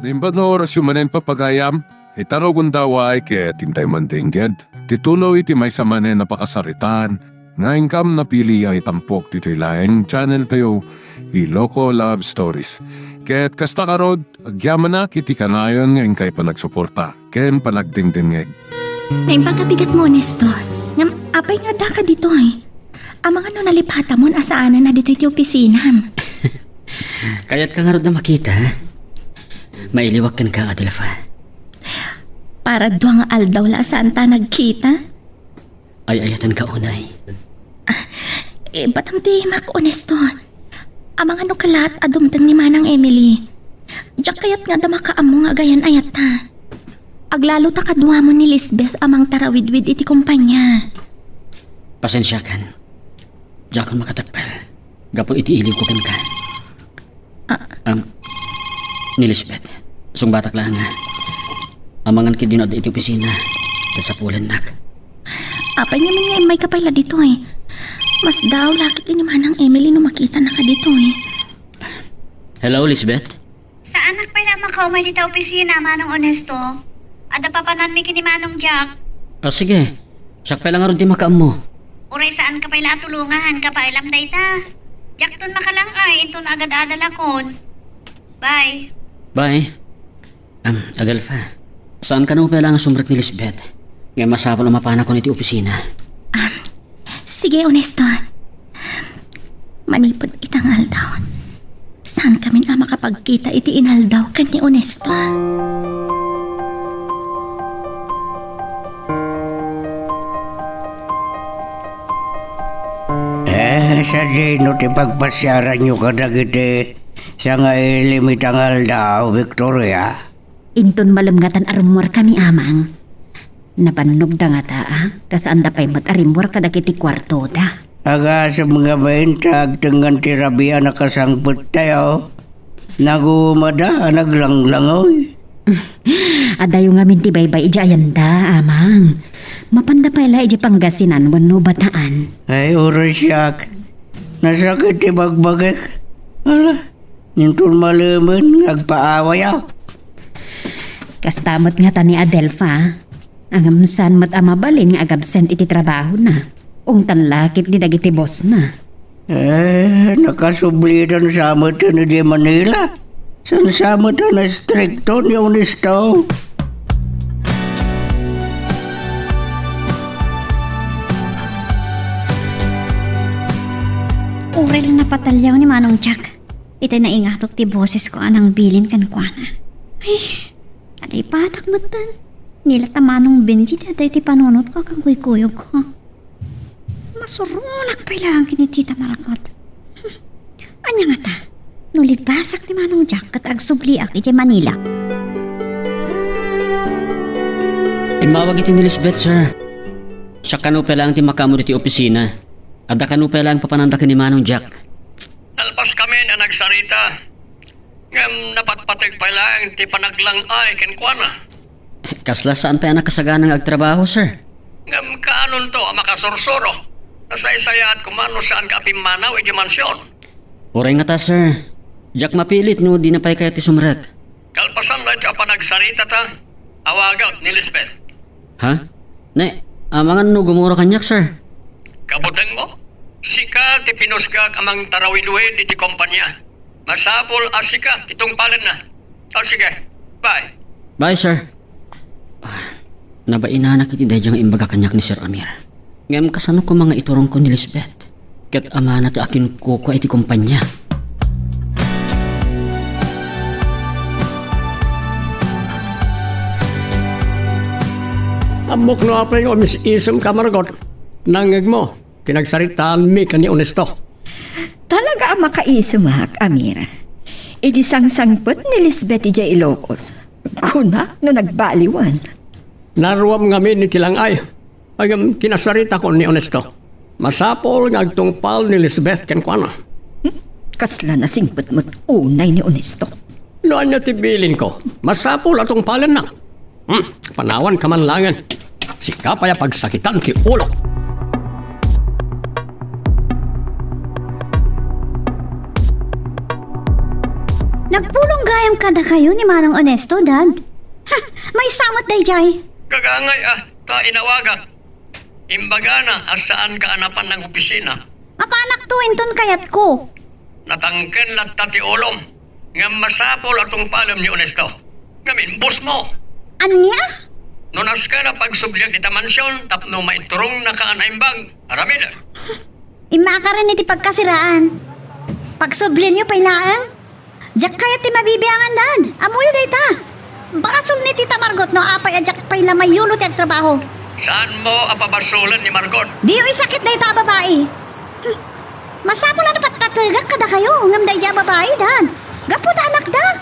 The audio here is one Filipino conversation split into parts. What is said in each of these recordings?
Nimbad na oras yung manen papagayam, itaro gundaway kaya tintay mandingged. Titulo iti may sa manen napakasaritan, nga ingkam napili ay tampok dito ilayang channel kayo, Iloko Love Stories. Kaya't kasta karod, agyaman na kiti kanayon nga ingkay panagsuporta, ken panagdingdingeg. Naimpagabigat mo, Nestor. Ngam, apay nga da ka dito ay. Ang mga nalipata mo asaan na dito iti opisinam. Kaya't ka nga rod na makita, mailiwag kan ka, Adelfa. Para duwang aldaw la saan ta nagkita. Ay ayatan ka unay. Batang di mak, Nestor. Ang mga nukalat adumtang ni Manang Emily. Diyak kayat nga da makaamo nga gayan ayat ta. Aglalo ta kadwa mo ni Lisbeth amang tarawidwid iti kumpanya. Pasensya kan. Diyan makatagpal. Gapon iti iliw ko kan ka. Ni Lisbeth, sung batak lang nga. Amangan kidinod iti opisina. Tasapulan nak. Apay naman nga may kapayla dito eh. Mas daw lakit ni Manang Emily no makita na ka dito eh. Hello, Lisbeth? Sa anak pa lamang ka umay dito opisina, Manong Honesto. Ada papanan mi kini Manong Jack. Sige. Siyak pa lang nga ron di makaam mo. Uray saan ka pala atulungan, ka pa ilam na ita. Jack ton makalang ay, inton agad adalakon. Bye. Bye. Adelfa, saan ka na upela nga sumrek ni Lisbeth? Ngayon masapal ang mapana ko niti opisina. Sige, Nestor. Manipod itang aldaw. Saan kami nga makapagkita iti inaldaw kan ni Nestor? Sa dino ti pagpasyaran nyo kadagiti siya nga ilimitangal daw, Victoria. Inton malamngatan arumor kami amang. Napanog da nga taa, kasaan da pa'y mat-arimor kadagiti kwarto da. Aga sa mga baintag tengan ti rabia nakasangput tayo. Nagumada, naglanglangoy. Adayo nga minti baybay ija ayanda, amang. Mapanda pala ija panggasinan wano bataan. Ay, oras siyak. Nasakit ti bagbagek. Ala, nintun malaman, nagpaaway ako. Kastamot nga ta ni Adelfa. Ang amsan mat amabalin nga agabsent iti trabaho na. Ungtan lakit di dagiti boss na. Nakasublitan sa amata ni di Manila. San sa amata na stricto ni Honesto. Urel na patalyaw ni Manong Jack. Ito na ingatok ti boses ko anang bilin kan kuana. Ay, aday patak matan. Nila tamanong Benji taday ti panunot ko kang kuykuyog ko. Masurulak pa ilang kinitita marakot. Anya nga ta? Nulibasak ni Manong Jack kat agsubliak iti Manila. Imawag iti ni Lisbeth, sir. Siya kanupela ang ti makamod iti opisina. Ada kanupela ang papanandakin ni Manong Jack. Alpas kami na nagsarita. Ngam napatpatig pa lang ti panaglang ay kenkwana. Kasla saan pa nakasaganang agtrabaho, sir? Ngam kaanon to ang makasursuro. Nasaysaya at kumano saan ka pimanaw iti mansyon. Uray nga ta, sir. Jack mapilit no di na pa'y kaya ti sumrek. Kalpasan lang ka pa nagsarita ta. Awagat ni Lisbeth. Ha? Ne, amangan no gumuro kanyak, sir. Kabutang mo? Sika ti pinuskak amang tarawidwid iti kompanya. Masapol asika titong palan na. O sige, bye. Bye, sir. Nabainanak iti dadyang imbaga kanyak ni Sir Amir. Ngam kasano ko mga iturong ko ni Lisbeth. Kat ama na ti akin kuko iti kumpanya. Amok no apay ko mis-isem ka Margot. Nangag mo, tinagsaritaan mi kani Honesto. Talaga ang makaisumak, Amira. Idi sang-sangpot ni Lisbeth ija Ilocos. Kuna no nagbaliwan. Naruam nga mi ni tilang ay. Agam kinasarita ko ni Honesto. Masapol nga agtungpal ni Lisbeth kenkwana. Kasla na singpot mo't unay ni Honesto. Noan niya tibilin ko. Masapol atong palan na. Panawan ka man langan. Sika pa ya pagsakitan ki ulo. Nagpulong gayam kada kayo ni Manong Onesto, Dad. Ha, may samot day jay. Kagangay ta inawaga. Imbaga na asaan ka anapan ng opisina. Mapanak to inton kayat ko. Natangken lang tati olom. Nga masapol atong palam ni Onesto. Ngamin, boss mo. Anya? Nunas ka na pagsubliag di tamansyon tapno maiturong na kaanaimbag. Aramida. Imaka rin iti pagkasiraan. Pagsublin nyo pailaan. Diyak kaya ti mabibiyangan, Dad. Amuyo day ta. Basol ni Tita Margot no apay adyak pay lamay yunot yung trabaho. Saan mo apabasulan ni Margot? Di yung sakit day ta babae. Masapol na dapat katagak kada kayo. Ngam day dya babae, Dad. Gapo na anak dak.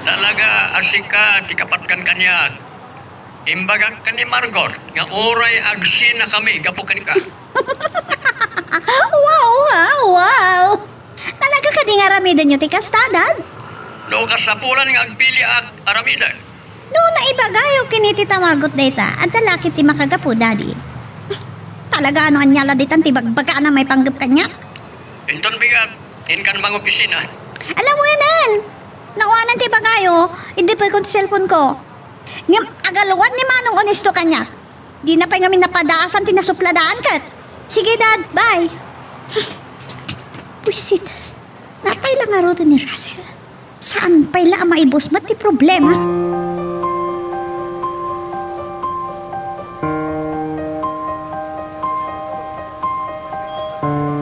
Talaga asika ti kapatkan kanya. Imbagak ka ni Margot nga oray agsi na kami gapo kanika. Wow. Talaga ka di nga ramidan nyo ti kasta, Dad. No kasapulan nga agpili aramidan. No naibagayo kini Tita Margot data at lalaki ti makagapo, Daddy. Talaga ano anyala ditan ti bagbaga na may panggap kanya. Inton bigat, inkan mga opisina. Alam mo yanan. Nauanan ti bagayo, hindi pa ikon cellphone ko. Ngam agalawat ni Manong Onesto kanya. Di na pa ngamin napadaasan ti nasupladaan kat. Sige, Dad, bye. Wisit. Natay lang nga roto ni Russell. Saan pa'y lang maibos mat ti problema?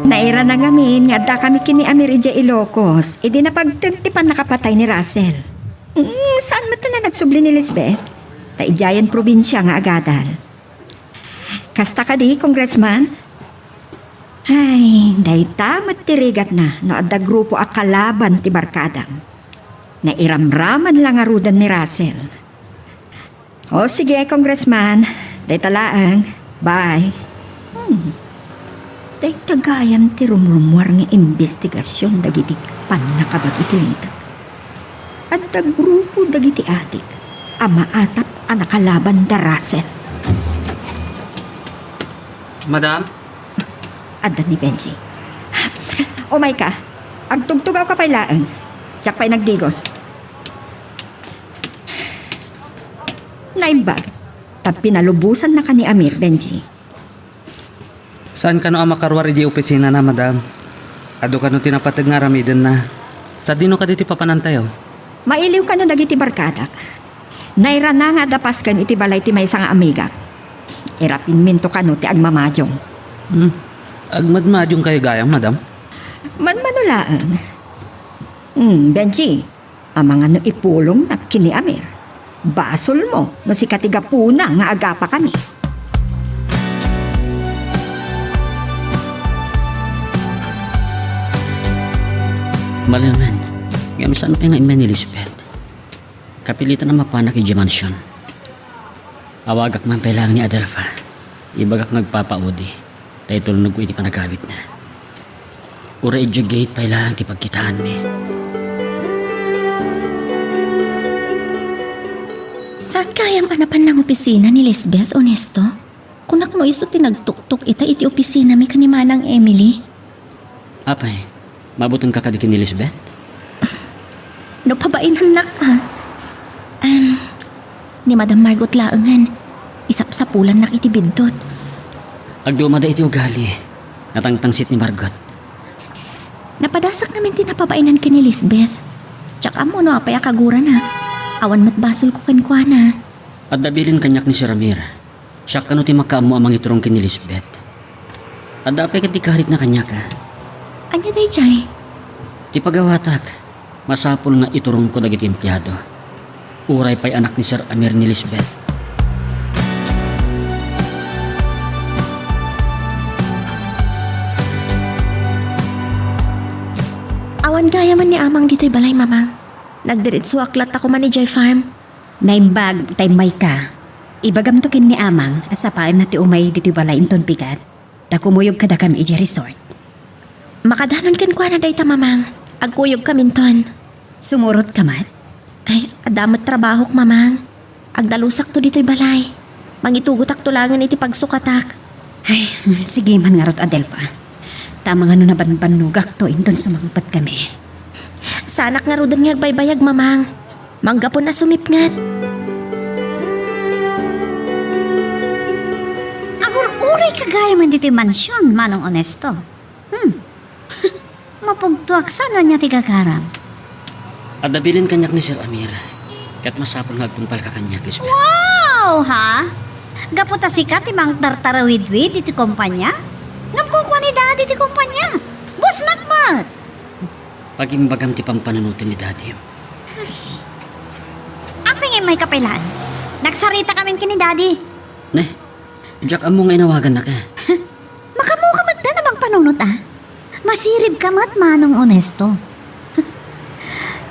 Naira na ngamin nga da kami kini Amirija Ilocos. Idi na pagtagtipan nakapatay ni Russell. Saan mo ito na nagsubli ni Lisbeth? Taijayan probinsya nga agadal. Kasta ka di, Congressman? Ay, dayta matirigat na no adda grupo akalaban ti barkadam. Nairamraman lang arudan ni Russell. O sige, Congressman. Dayta laang. Bye. Dayta gayam ti rumrumuar nga investigasyon dagiti pan nakabagitilinta. Adda grupo dagiti adik. Ama atap ang nakalaban da Russell. Madam? Adda ni Benji. O may ka, agtugtugaw ka pa'y laang. Tiyak pa'y nagdigos. Naimbag, tap pinalubusan na ka ni Amir, Benji. Saan ka no ang makarwari di opisina na, madam? Ado ka no tinapatag nga ramidan na. Sa dino ka diti papanantayo? Mailiw ka no dagiti barkadak. Naira na nga dapas kan iti balay ti may nga amiga. Irapin minto ka no ti agmamadyong. Agmadmadyong kayo gayang, madam? Manmanulaan. Benji, amang ano ipulong na kini Amir. Basol mo no si katigapuna nga agapa kami. Malaman, ngayon saan pa nga imen ni Lisbeth? Kapilitan na mapanak i Dimansyon. Awagak man pailang ni Adelpha. Ibagak nagpapaudi. Dahil tulunod ko iti panagawit na. Ura i-jugate pailang ti pagkitaan mi. Saan kayam anapan ng opisina ni Lisbeth, Onesto? Kunak no iso tinagtuktok ita iti opisina mi kanimanang Emily. Apay, mabutang kakadikin ni Lisbeth? No pabainan nak ni Madam Margot laangan. Isapsapulan nak iti bindot. Agdumada iti ugali. Natangtangsit ni Margot. Napadasak namin tinapabainan ka ni Lisbeth. Tsaka mo no apay akagura na. Awan matbasol ko kankwana. At dabilin kanyak ni si Ramir. Siya kano ti makamu amang iturong kin ni Lisbeth. At dapay kat karit na kanya ka. Anya day jay? Ti pagawatak. Masapol nga iturong ko dagiti empleyado. Uray pa'y anak ni Sir Amir ni Lisbeth. Awan gaya man ni amang dito'y balay, mamang. Nagdiritso aklat ako man ni Joy Farm. Naimbag, tay may ka. Ibagam to kin ni amang, asapaan na ti umay dito'y balay inton pigat. Dakumuyog kada kami iji resort. Makadanon kan kwa na day ta, mamang. Agkuyog kaminton. Sumurot ka man? Ay, adamat trabaho k, mamang. Agdalusak to dito'y balay. Mangitugotak tulangan iti pagsukatak. Ay, sige man nga rot, Adelpha. Tamang ano na banbanugak to inton sumangpat kami. Sanak nga rudan nga agbaybayag, mamang. Manggapon na sumipngat. Agor-uray kagaya man dito yung mansyon, manong onesto. Mapugtuak sana niya tigagaram. At nabilin kanyak ni Sir Amir. Kat masapol nga agtungpal ka kanyak, Lisbeth. Wow, ha? Gaputa sikat imang tartarawid-wid iti kumpanya? Namkukuha ni Daddy iti kumpanya. Bus nakmat! Pagimbagam ti pampanunutin ni Daddy. Aping may kapailan. Nagsarita kaming kini Daddy. Ne, Jack amo nga inawagan na ka. Makamuka mat na namang panunot Masirib ka mat manong onesto.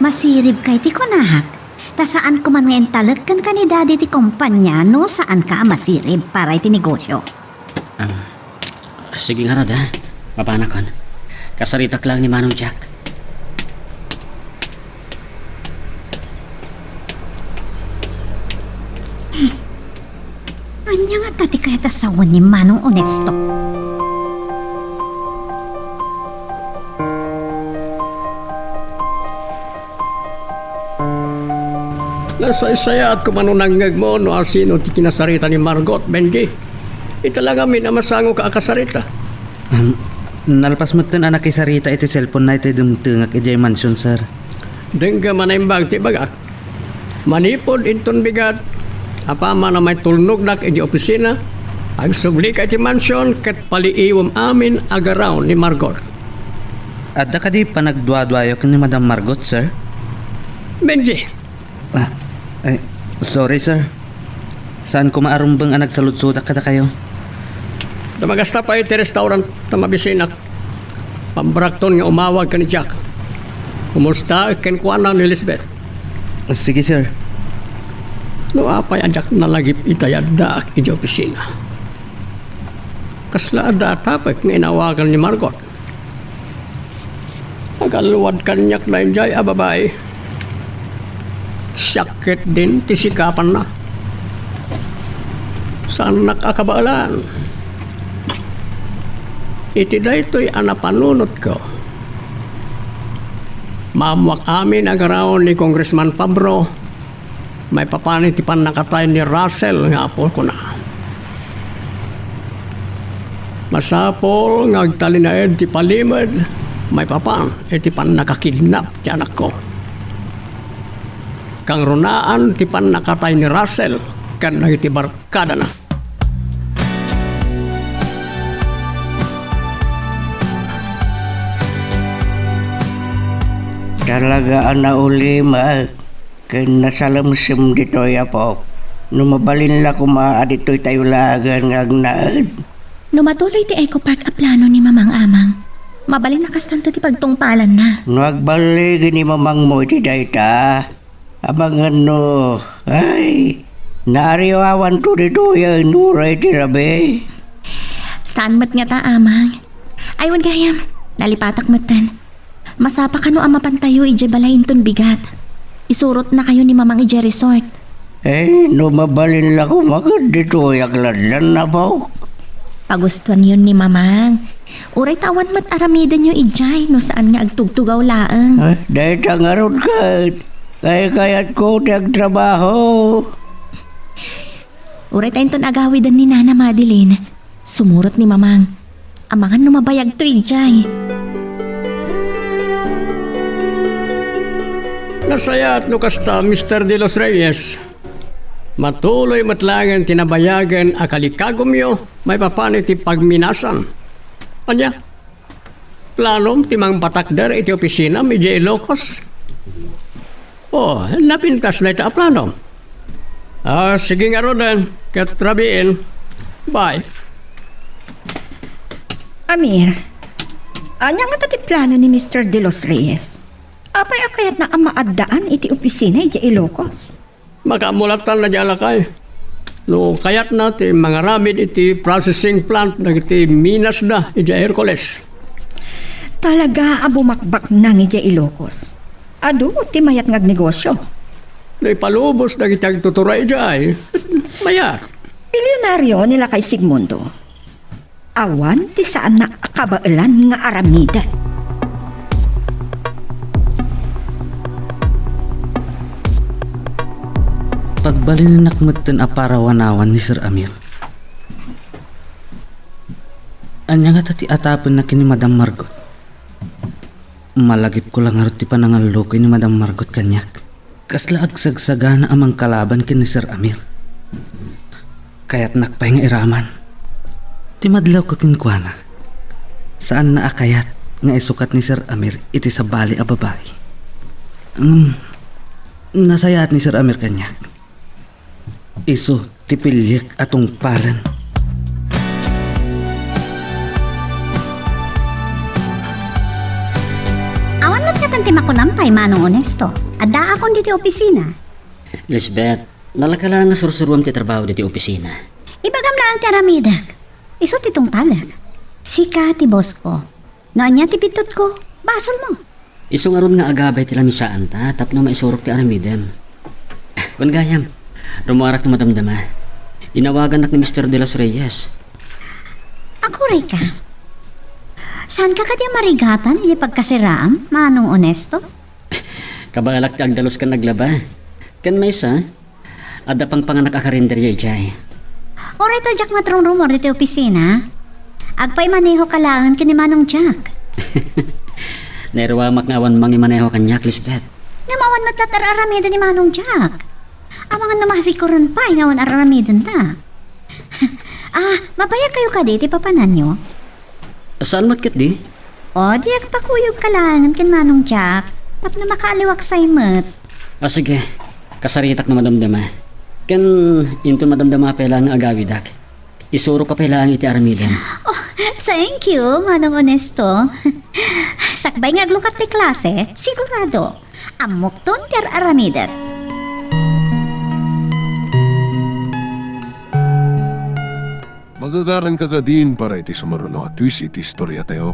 Masirib kay ti kunahak. Ta saan ko man ngayon talagkan ka ni Daddy ti kumpanya no saan ka masirib para iti negosyo. Sige nga rad ha. Mapanakon. Kasaritak lang ni Manong Jack. Anya nga tati kaya tasawan ni manong onesto. Nasaya at kumanunangag mo no asino ti kinasarita ni Margot, Benji. Italaga min na masango ka akasarita. Nalpas mo tin anak isarita iti cellphone na iti dumtungak iti mansion, sir. Dengga manaimbag ti bagak. Manipod inton bigat. Apama na may tulnog dak iti opisina. Agsubli ka iti mansyon ket paliiwom amin agaraw ni Margot. Adda ka di panagdwadwayo ni Madam Margot, sir? Benji, Sorry, sir. Saan ko maarumbang ang nagsaludsudak kada kayo? tamagasta pa iti restaurant tamabisinak. Pambrakton nga umawag ka ni Jack. Kumusta kenkwana ni Elizabeth? Sige, sir. No apay ajak nalagip itayada iti opisina. Kasla ada tapek nga inawagan ni Margot. Agaluwad kanyak na enjoy ababay. Sakit din tisikapan na. Saan nakakabaalan? Iti da ito'y anapanunot ko. Mamwak amin agaraw ni Congressman Pabro. May papanitipan nakatay ni Russell nga apo ko na. Masapol ngagtalinaed ti palimad. May papan iti pan nakakidnap ti anak ko. Kang runaan ti pan nakatay ni Russell kan iti barkada na. Talaga ana uli kay nasalamsim dito yapo. Numabalin la kumaa dito'y tayo lagan nga agnaad. Numatuloy ti Eco Park a plano ni Mamang Amang. Mabalin na kastanto ti pagtungpalan na. Nagbali gini mamang mo iti dayta. Abang ano, ay, naariwawan to dito yan, nuray ti rabi. Saan mat nga ta, Amang? Aywan gayam, nalipatak matan. Masapa ka no ang mapantayo ije balayin ton bigat. Isurot na kayo ni Mamang ije resort. No mabalin la ko magad dito yagladlan na ba? Pagustuhan yun ni Mamang. Uray tawan mat aramidan yung ijay no saan nga agtugtugaw laang. Dahil tangarod ka. Kaya-kayat ko nagtrabaho. Uray tayo ton agawidan ni Nana Madeline. Sumurot ni Mamang. Amangan numabayag to ijay. Nasayat no kasta Mr. De Los Reyes. Matuloy matlangan tinabayagan akalikagumyo may papanit ti pagminasan. Anya? Planom timang patakder iti opisina medyo Ilocos. Oh, napintas na ito planom. Sige nga rodan, katrabiin. Bye. Amir, anya nga tati plano ni Mr. De Los Reyes? Apay akayat na ang maaddaan iti opisina iti Ilocos. Makamulatan na dyan lakay. No, kayat na ti mga ramid iti processing plant na iti Minas na iti Hercules. Talaga abumakbak nang iti Ilocos. Ado, ti mayat ngag negosyo. No, ipalubos na iti agtuturay dyan. Mayat. Milyonaryo nila kay Sigmundo. Awan ti saan na kabailan nga aramidan. Balininak mo't aparawanawan ni Sir Amir. Anya nga tati atapon na kini Madam Margot. Malagip ko lang arot ti panangalukoy ni Madam Margot kanyak. Kasla agsagsagana amang kalaban kini Sir Amir. Kaya't nakpay nga iraman. Timadlaw ka kinkwana. Saan na akayat nga isukat ni Sir Amir iti sa bali a babae. Nasayat ni Sir Amir kanyak. Iso tipilyak atong palan. Awan mo't nga tanti makunampay manong honesto. Ada akong diti opisina. Lisbeth, nalakala nga sursuruam ti trabaho diti opisina. Ibagam lang ti aramidak. Iso titong palag. Sika ti boss ko. Noon niya ti pitot ko. Basol mo. Iso nga ron nga agabay ti lamisaan ta, tapno maisurok ti aramidem. Kung gayam, rumarak na madamdama. Inawagan nak ni Mr. De Los Reyes. Ako rin ka. Saan ka kaya marigatan ili pagkasiraam, manong honesto? Kabalak ti agdalos ka naglaba. Kan may isa, ada pang panganak akarinderya ijay. Oray to Jack matrong rumor dito opisina. Agpay maneho kalangan kini manong Jack. Nerwamak nga awan mangi maneho kanyak, Lisbeth. Namawan matlatar aramidan ni manong Jack. Ang mga namasikuran pa, inawan aramidan ta. Mabayag kayo ka dito, papanan nyo? Saan matkit di? O, di agpakuyog kalangan kin manong Jack. Tap na makaliwak sa imot. Sige, kasaritak na madamdama. Kan into madamdama pala ng agawidak. Isuro ka pala ang iti aramidan. Oh, thank you, manong honesto. Sakbay nga aglukat ni klase, sigurado. Amok ton ter aramidat. Magagaran ka din para iti sumaruno at twist iti istorya tayo.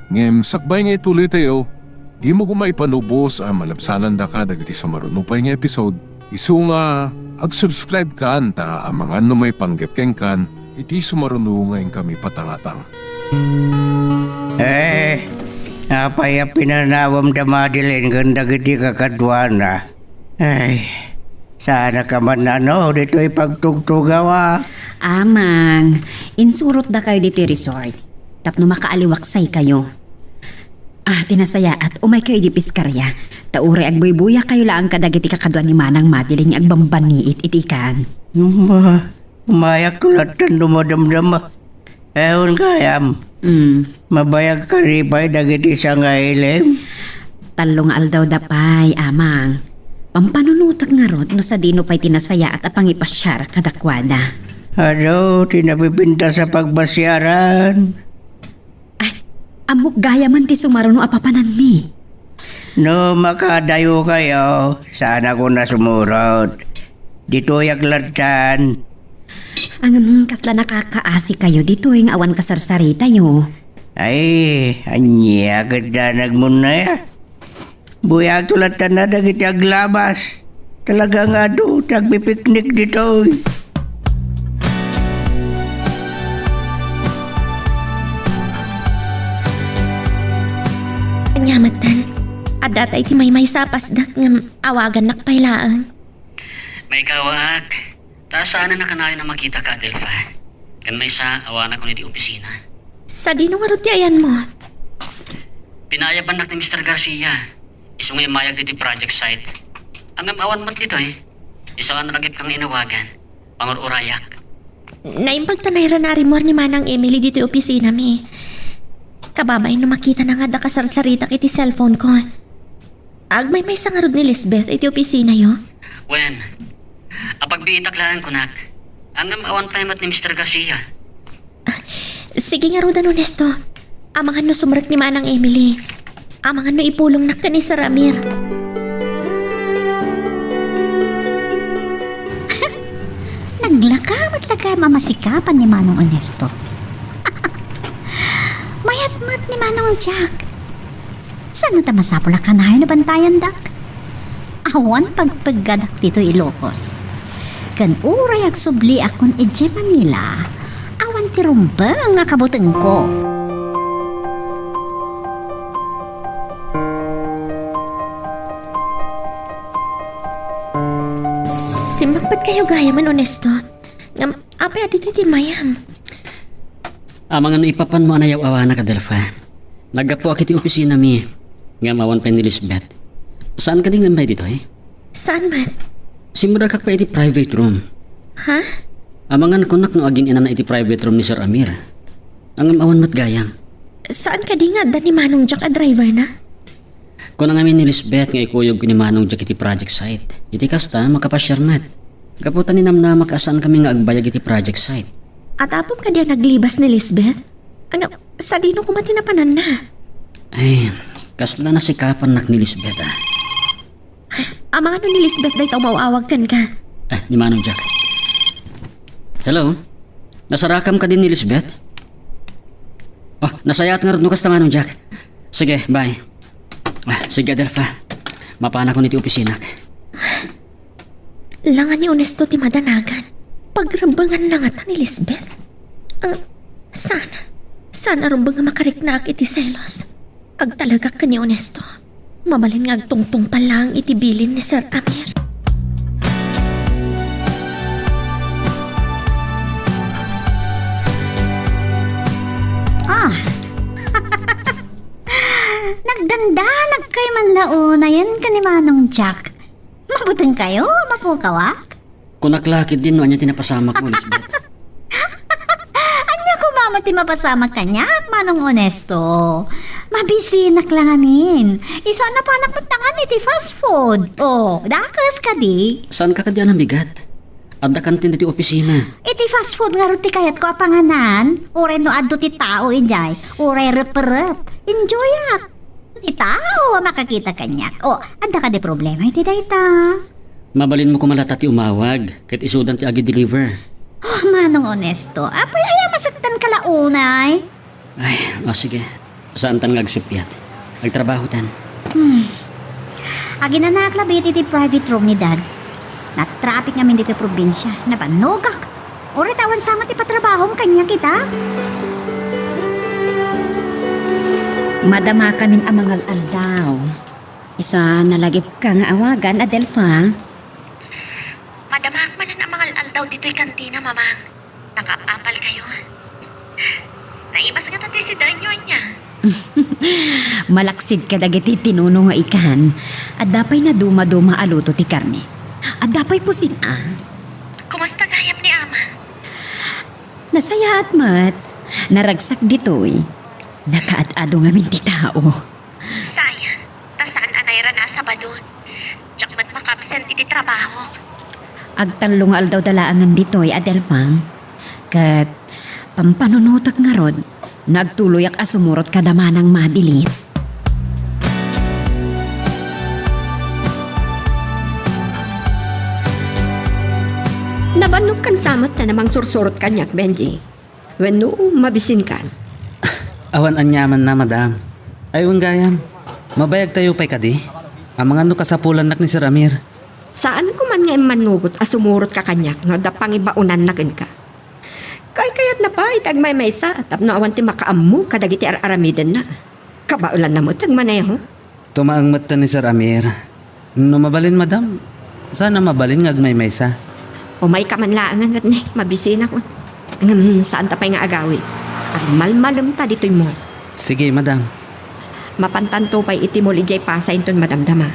Ngem, sakbay nga ituloy tayo. Di mo kumaipanubos ang malabsanan da ka dagiti sumaruno pa nga episode. Isu nga, ag-subscribe ka anta ang mga may panggapkeng kan iti sumaruno ngayon kami patangatang. Apaya pinanawam da Madeline ganda giti kakadwana. Sana ka man dito ipagtugtugawa. Amang, insurot da kayo dito resort. Tapno makaaliwaksay kayo. Tinasaya at umay kayo di piskarya. Taure agboy-buya kayo lang kadagiti kakadwan ni Manang Madeline agbambaniit itikan. Umayak tulatan dumadamdama. Ewan kayam. Mabayag ka ripay dagiti sa ngailim. Talong aldaw dapay, amang. Pampanunutak nga rod no sa dino pa'y tinasaya at apangipasyar kadakwada. Tinapipinta sa pagbasyaran. Amok gaya man ti sumaruno apapanan mi. No makadayo kayo, sana ko na sumurot. Dito yaglatan. Ang kasla nakakaasi kayo dito yung awan kasarsarita yo. Anya ganda nagmuna ya. Buyag tulatan na dagiti aglabas. Talaga nga do, tagpipiknik dito. Nyamatan, adata iti may sapas dak ng awagan nakpailaan. May kawak. Saan na nakanayon na makita ka, Adelfa? Kan may sa awana ko ni di opisina. Sa dinungarot ayan mo. Pinayaban nak ni Mr. Garcia. Iso nga mayag dito project site. Ang awan mat dito Isa nga nalagip kang inawagan. Pangururayak. Naimpagtanay na rin mo ni Manang Emily dito opisina mi. Kababay no makita na nga da kasarsaritak iti cellphone ko. Agmay may sangarod ni Lisbeth iti opisina yo. Wen, apagbiitaklaan ko nak. Ang awan pa ni Mr. Garcia. Sige nga rodan honesto. Amangan no sumrek ni Manang Emily. Amangan no ipulong nak ka ni Sir Amir. Naglaka mamasikapan ni Manong Honesto. Mayat-mat ni Manong Jack. Saan ta masapula ka na na bantayan dak? Awan pagpagadak dito Ilocos. Kan uray agsubli akon Eje Manila. Awan ti rumbang nakabuteng ko. Si Ba't kayo gaya man honesto? Ngam, apay dito iti mayam. Amang ano ipapan mo anayaw awana ka, Delpha. Nagapo akit ti opisina mi. Nga mawan pa ni Lisbeth. Saan ka din ngambay dito eh? Saan man? Simura ka pa iti private room. Ha? Amangan kunak no aging ina na iti private room ni Sir Amir. Ang awan mat gayam. Saan ka di nga ni Manong Jack a driver na? Kung ang amin ni Lisbeth nga ikuyog ko ni Manong Jack iti project site. Iti kasta makapasyar met. Kaputan ni namna makasaan kami nga agbayag iti project site. At apom ka diya naglibas ni Lisbeth? Ano, sa dino kumati na panan na? Ay, kasla na sikapan nak ni Lisbeth ah. Amang ano ni Lisbeth dahi mawawag kan ka? Ni Manong Jack. Hello? Nasarakam ka din ni Lisbeth? Oh, nasayat nga rin kasta Manong Jack. Sige, bye. Sige, Delpha. Mapana ko niti opisina. Langan ni honesto ti madanagan. Pagrambangan lang ata ni Lisbeth. Sana rumbang nga makariknaak iti selos. Ag talaga ka ni honesto. Mabalin nga agtungtong pa lang iti bilin ni Sir Amir. Nagdandanag kay man launa yan ka ni Manong Jack. Mabuting kayo, mapukawa? Kunaklakid din no anya tinapasamak mo, Lisbeth. Anya ko mamati mapasama kanya, Manong Honesto. Mabisinak lang amin. Isa na panak mo tangan iti fast food. Oh, dakas ka di. Saan ka kadyan ang bigat? Adda kantin diti opisina. Iti fast food nga ruti kayat ko apanganan. Ure no addo ti tao injay. Ure rep-rep. Enjoy ak. Ti tao makakita kanyak. Oh, adda ka di problema iti dayta. Mabalin mo kumalata ti umawag. Kahit isudan ti agi deliver. Oh, Manong Honesto. Apoy ay masaktan ka launay. Ay, sige. Saan tan ngagsupyat? Agtrabaho tan. Agi na naklabit iti private room ni Dad. Na-traffic namin dito probinsya. Nabanogak. Uri tawan sama ti patrabahom kanya kita. Madama kaming amangal aldaw. Isa nalagip ka nga awagan, Adelpha. Madamak man ang mga aldaw dito'y kantina, mamang. Nakapapal kayo. Naibas nga tati si Danyo niya. Malaksid ka dagiti tinuno nga ikan. At dapay na duma-duma aluto ti karne. At dapay po sina. Kumusta gayam ni Ama? Nasaya at mat. Naragsak dito'y. Nakaat-ado nga ti tao. Sayang. Tasaan anayra na Sabado. Diyak mat makabsent iti trabaho. Agtalong aldaw dalaangan dito'y, Adelpha. Kat pampanunutak nga rod. Nagtuloy ak asumurot kadamanang madilit. Nabanok kan samot na namang sursurot kanyak, Benji. When no, mabisin kan. Awan anyaman na, madam. Aywan gayam. Mabayag tayo pa'y kadi. Ang mga no kasapulan nak ni Sir Amir. Saan ko man nga manugot asumurot ka kanyak nga dapang ibaunan na ka. Kayat na pa itag may maysa at tapno awan ti makaammo kadagiti aramidan na. Kabaulan na mo tag maneho. Tumaang mata ni Sir Amir. No mabalin, madam. Sana mabalin nga agmay maysa. O may kamanlaangan at ni mabisin ako. Saan ta pa'y nga agawi. Ang malmalam ta dito'y mo. Sige, madam. Mapantanto pa'y itimol ijay pasa inton madamdama.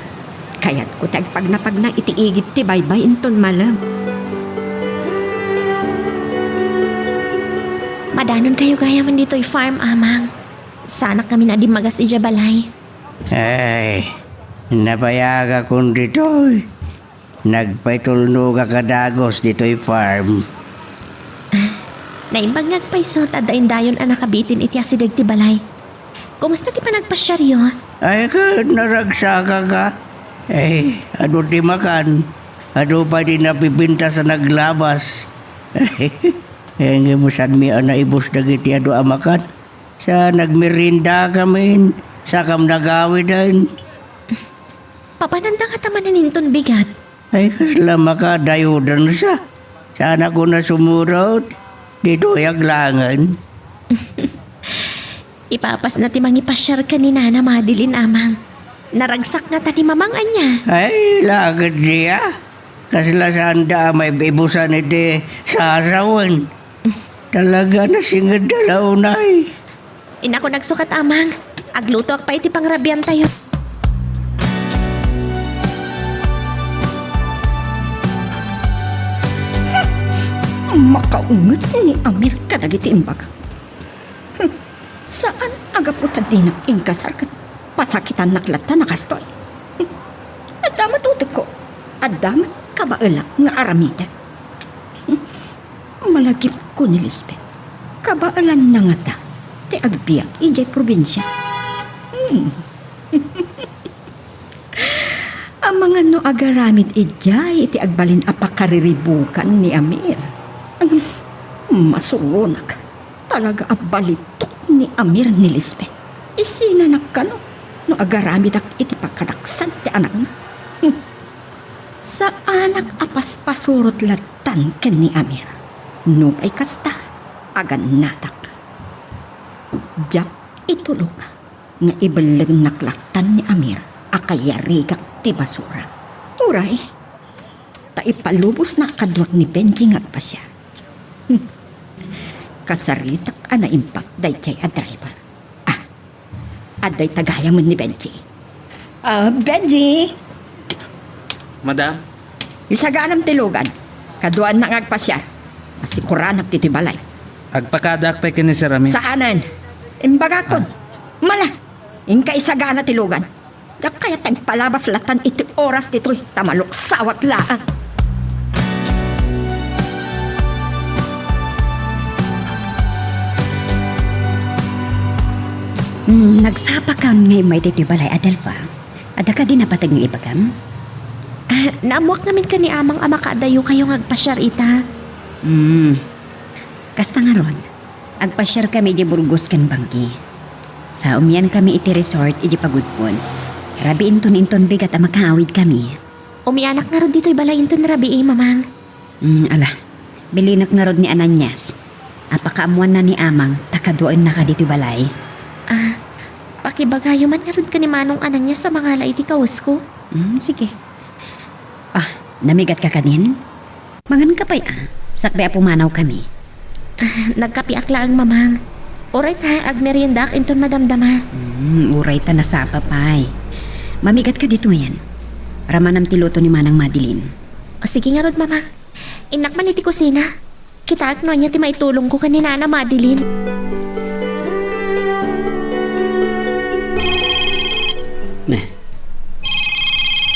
Kaya't ko tag pag na itiigit ti baybay inton malam. Madanon kayo gaya man dito'y farm, Amang. Sana kami na di magas ija balay. Ay, napayaga kong dito'y. Nagpaitulnog kadagos dito'y farm. Naimbag ngagpaisot at dayon ang nakabitin iti asidag ti balay. Kumusta ti panagpasyaryo? Ay ka, naragsaka ka. Eh, ano di makan? Ano pa di napipinta sa naglabas? Hindi mo saan mi naibos na giti ano amakan? Sa nagmerinda kami, sa kam nagawi din. Papananda ka taman ninton bigat. Ay kasla makadayodan siya. Sana ko na sumurot. Dito yaglangan. Ipapas na ti mangipasyar ka ni Nana Madeline, Amang. Naragsak nga ta ni Mamang anya. Ay, lagad niya. Kasla sa anda may bibusan iti sa asawan. Talaga na singad dalaw na eh. Ina ko nagsukat amang. Agluto ak pa iti pangrabian tayo. Makaungot ni Amir kadagiti imbaga. Saan aga po din ang ingkasar kat pasakitan naklata na kastoy. Adamat utik ko. Adamat kabaelak nga aramida. Malagip ko ni Lisbeth. Kabaalan na nga ta. Ti agbiyak ijay probinsya. Ang mga no agaramid ijay iti agbalin apakariribukan ni Amir. Masurunak. Talaga abalitok ni Amir ni Lisbeth. Isinanak ka no agaramid ak iti pagkadaksan ti anak na. Sa anak apas pasurot latan ken ni Amir. No ay kasta agan natak. Diyak itulog nga ibalag naklatan ni Amir akayarigak ti basura. Uray, ta ipalubos na kadwag ni Benji nga pa siya. Kasaritak ana impak day chay a driver. Aday tagayang mo ni Benji. Benji! Madam, Isaganam tilugan. Kaduan na ngagpa siya. Asikuran at titibalay. agpakadak pa kini Sir Amir. Saanan? Imbaga ko. Mala. Inka isagana tilugan. Dak kaya tagpalabas latan iti oras dito'y tamalok sawak laan. Nagsapa kang ngay may titibalay, Adelfa. Ada ka din napatag ng ibagam? Naamuak namin ka ni amang ama kaadayo kayo ngagpasyar ita. Kasta nga ron, agpasyar kami di Burgos kan bangki. Sa umyan kami iti resort, iti pagudpon. Rabi inton bigat ang makaawid kami. Umianak nga ron dito'y balayin to rabi mamang. Ala, bilinak nga ron ni Ananias. Apakaamuan na ni Amang, takaduan na ka dito balay. Pakibagayo man nga ron ka ni manong anan niya sa mga laiti kawas ko. Sige. Namigat ka kanin? Mangan ka pa'y sakbay pumanaw kami. Nagkapiak lang mamang. Oray ta, agmeriendak inton madamdama. Uray ta na sapa pa'y. Mamigat ka dito yan. Para manam tiluto ni Manang Madeline. O sige nga ron mamang. Inak man iti kusina. Kita at no niya ti maitulong ko kanina na Madeline.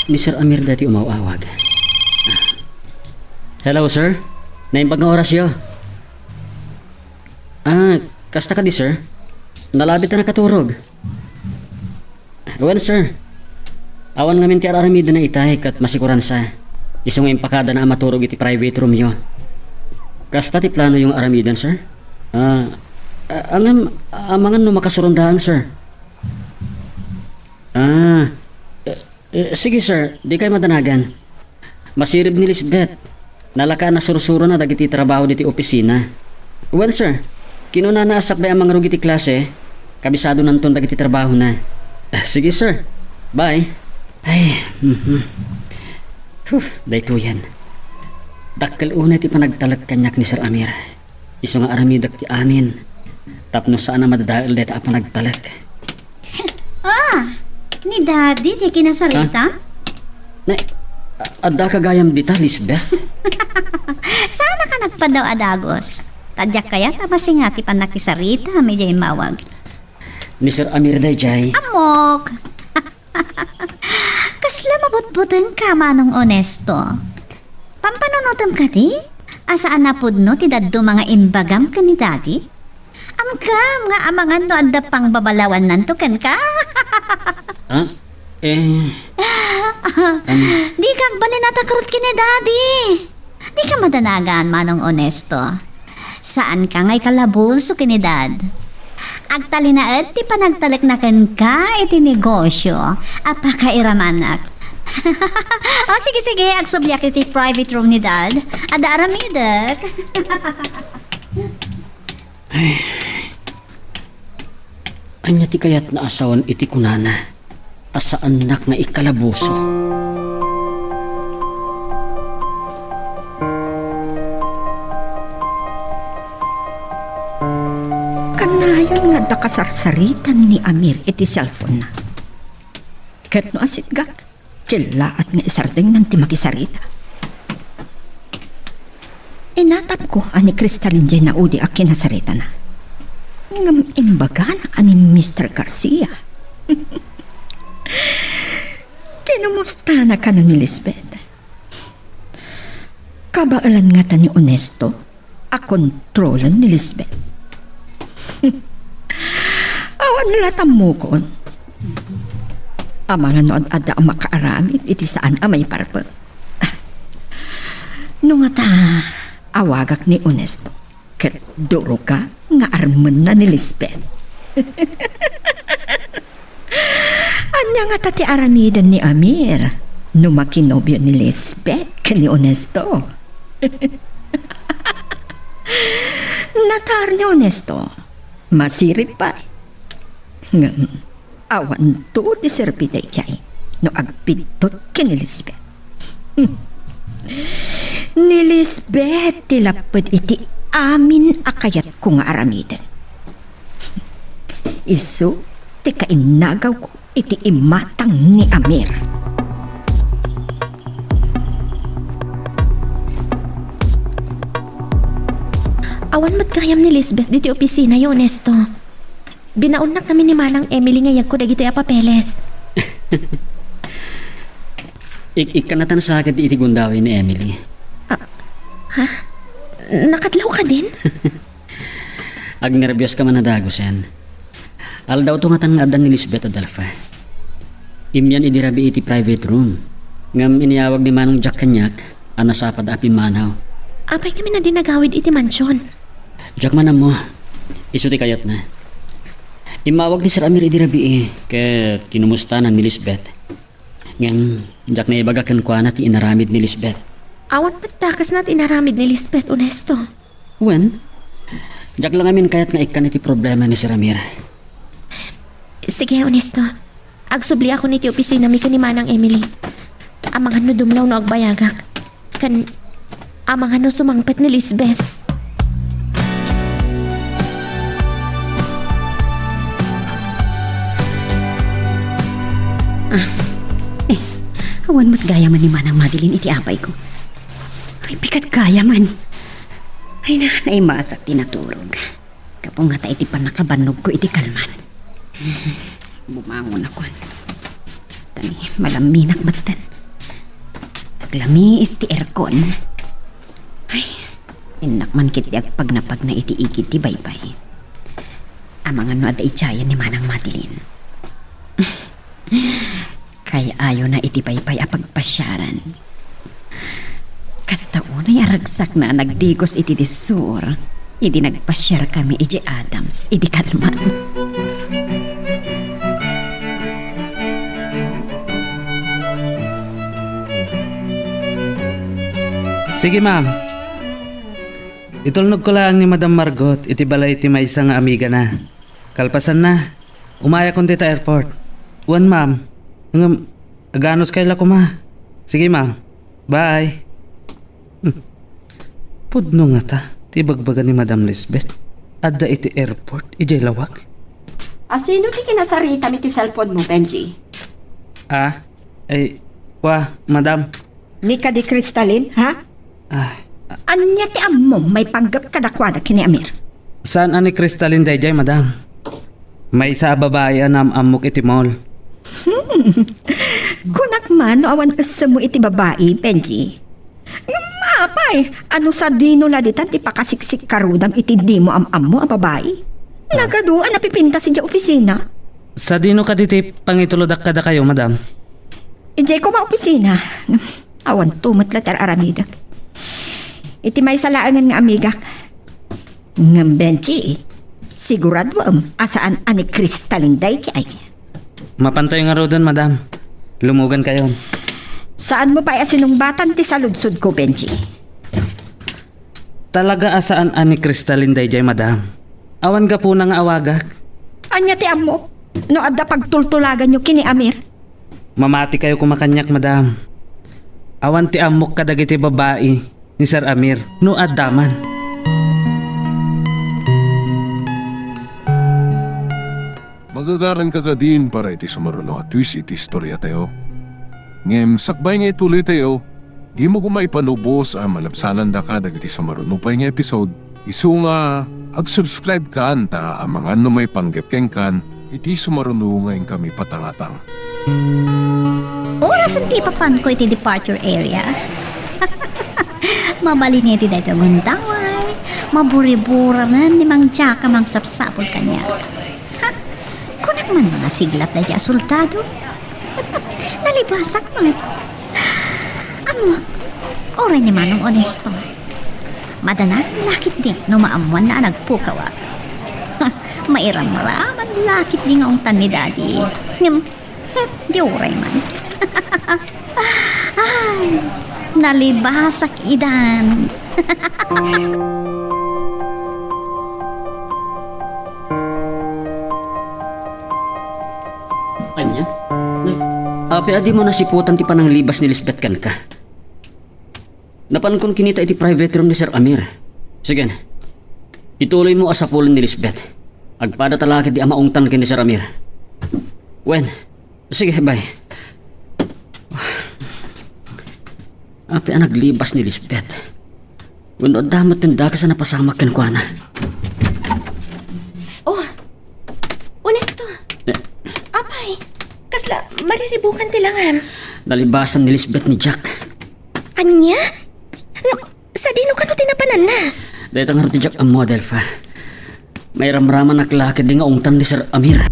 Ni Sir Amir dati umawawag. Hello, sir. Naimbag nga oras yo. Kasta ka di, sir? Nalabit na nakaturog. Well, sir. Awan ngamin ti araramid na itay kat masikuran sa isang impakada na maturog iti private room yo. Kasta ti plano yung aramidan, sir? Amangan no makasurundahan, sir. Sige, sir. Di kayo madanagan. Masirib ni Lisbeth. Nalaka na sursuro na dagiti trabaho diti opisina. Well, sir. Kinuna na asakbay ang mga rugiti klase. Kabisado nanton dagiti trabaho na. Sige, sir. Bye. Ay. Dahito yan. Dakkel una ti panagtalag kanyak ni Sir Amir. Iso nga aramidak ti amin. Tapno saan na madadail deta a panagtalag. Ni Daddy, di kinasarita? Adda kagayam dita, Lisbeth. Sana ka nagpadaw adagos. Tadyak kaya tapasing nga ti panakisarita, medyo mawag. Ni Sir Amir dayjay. Amok! Kasla mabutbutin ka manong onesto. Pampanunutom ka di? Asaan na pudno ti daddo mga imbagam ka ni Daddy? Amkam nga amangan no adda pang babalawan nanto ken ka. Di kang balinatakrut kini Daddy. Di ka madanagan manong onesto. Saan ka nga'y kalabuso kini Dad? Agtalinaet ti panagtalik na ken ka iti negosyo. Apakairamanak. Sige, agsubyak iti private room ni Dad. Ada aramidak. Anya ti kayat na asawan iti kunana. Asa anak nga ikalabuso. adda kasarsaritan ni Amir iti cellphone na. Ket no asit gak, kilaat nga isardeng nanti makisarita. Inatap ko ani Kristalin jay na udi ak kinasarita na. Ngam imbaga na ani Mr. Garcia. Kinumusta na ka ni Lisbeth? Kabaalan nga ta ni Onesto, a kontrolan ni Lisbeth. Awan latam mo kon. Ang mga nood ada ang makaaramid, iti saan ang may parpa. Nung ta, awagak ni Onesto, ket duro ka nga arman na ni Lisbeth. Anya nga tati aramidan ni Amir, nung makinobyo ni Lisbeth ka ni Onesto. Natar ni Onesto, masirip pa. Awan to di serpitay jay, no agpidtot ka ni Lisbeth. Ni Lisbeth tilapad iti amin akayat ko nga aramidan. Isu, ti kainagaw ko iti imatang ni Amir. Awan mat kayam ni Lisbeth diti opisina yo, Onesto. Binaon na kami ni Manang Emily ngayag ko dagito ya papeles. Ikanatan sa akin iti gundawin ni Emily. Ha? Nakadlaw ka din? Ag nervyos ka man na dagosen. Aldaw to nga tan nga adan ni Lisbeth Adalfa. Imyan idirabi iti private room. Ngam iniyawag ni Manong Jack kanyak, anasapad api manaw. Apay kami na dinagawid iti mansyon. Jack manam mo, isuti kayat na. Imawag ni Sir Amir idirabi kaya kinumustanan ni Lisbeth. Ngam, Jack na ibagakan kwa na ti inaramid ni Lisbeth. Awan patakas na inaramid ni Lisbeth, Onesto. Wen? Jack lang amin kayat nga ikan iti problema ni Sir Amir. Sige, Onesto. Agsubli ako niti opisina mi ni Manang Emily. Amang ano dumlaw no agbayagak. Amang ano sumangpet ni Lisbeth. Awan mo't gaya man ni Manang Madeline iti apay ko. Ay, pikat gaya man. Ay na, naimasak tinaturog. Kapong nga ta iti panakabanog ko iti kalman. Bumangon ako. Tani, malaminak batan. Naglami is ti aircon. Ay, inak man kitiag pag napag na iti igid ti baybay. Amang ano at itsayan ni Manang Madeline. Kaya ayaw na itipaypay a pagpasyaran. Kastaon ay aragsak na nagdigos iti disur. Idi nagpasyar kami iti Adams, iti kalman. Sige ma'am. Itulnog ko lang ni Madam Margot iti balay iti maysa nga amiga na. Kalpasan na. Umaya kon dita airport. Uwan ma'am. Aganos kaila ko ma. Sige ma'am. Bye. Pudno nga ta. Tibagbaga ni Madam Lisbeth. Adda iti airport. Ijay lawak. Asino ti kinasarita mi ti cellphone mo, Benji? Madam. Ni ka di Kristalin, ha? Anya ti ammo may panggap kadakwada kini Amir. Saan ani Kristalin dayjay, madam? May isa babae anam amok iti mall. Kunak man no awan asa mo iti babae, Benji. Mapay, ano sa dino laditan ti pakasiksik karudam iti di mo am mo ang babae? Nagaduan napipinta si opisina. Sa dino ka diti pangitulodak kada kayo, madam? Ijay ko ba opisina? Awan tumatlatar aramidak. Iti may salaangan nga amigak. Ngam Benji, sigurado asaan ani Kristalin dayjay. Mapantoy nga rodan, madam. Lumugan kayo. Saan mo pa asinumbatan ti saludsod ko, Benji? Talaga asaan ani Kristalin dayjay, madam. Awan ka po na nga awagak. Anya ti amo? No adda pagtultulagan nyo kini Amir? Mamati kayo kumakanyak, madam. Awan ti amok kadagiti babae ni Sir Amir no addaman. Magagaran ka ka din para iti sumarulo at twist iti istorya tayo. Ngem, sakbay nga ituloy tayo, di mo kumaipanubos ang malapsanan da ka dagiti sumarunupay nga episode. Isu nga, ag-subscribe ka anta ang mga ano may panggepkeng kan, iti sumaruno nga kami patangatang. Oras ang tipapan ko iti departure area. Mabalingiti dahito guntaway. Maburi-bura man ni Mang Tsaka mang sapsapol kanya. Ha? Kunak man mga siglat na dya sultado. Nalibasak man. Amok, oray ni Manong Honesto. Madanak lakit din no maamuan na nagpukawa. Mairam-raman lakit din nga ungtan ni Daddy. Di oray man. Ay, nalibasak idan. Anya? Ape, adi mo nasiputan ti panang libas ni Lisbeth kan ka. Napan kon kinita iti private room ni Sir Amir. Sige, ituloy mo asapulan ni Lisbeth. Agpada talakit di amaungtan kin ni Sir Amir. Wen, sige, bye. Ape, naglibas ni Lisbeth. Unod damot tinda ka sa napasamak ken kuana. Oh, Honesto. Apay, kasla, mariribukan tilangan. Nalibasan ni Lisbeth ni Jack. Anya? Sa dino ka no tinapanan na? Dahil ang ti Jack ang model fa. May ramraman naklakid di nga ungtan ni Sir Amir.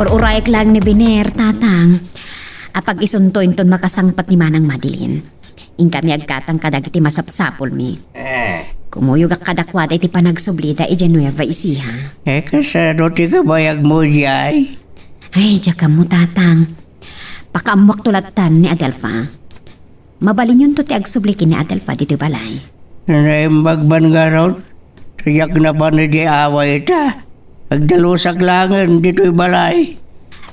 Or-urayag lang ni Biner, tatang. Apag isuntoin ton makasangpat ni Manang Madeline. In kami agkatang kadag iti masapsapol mi. Kumuyog ak kadakwada iti panagsublida iti Nueva Ecija. Kasano ti kabayag mo jay? Ay, diya ka mo, tatang. Pakaamwak tulatan ni Adelfa. Mabalin yun to ti agsublikin ni Adelfa dito balay. Naimbagban nga raw. Tiyak na pa na di away ita. Agdalusak langan dito'y balay.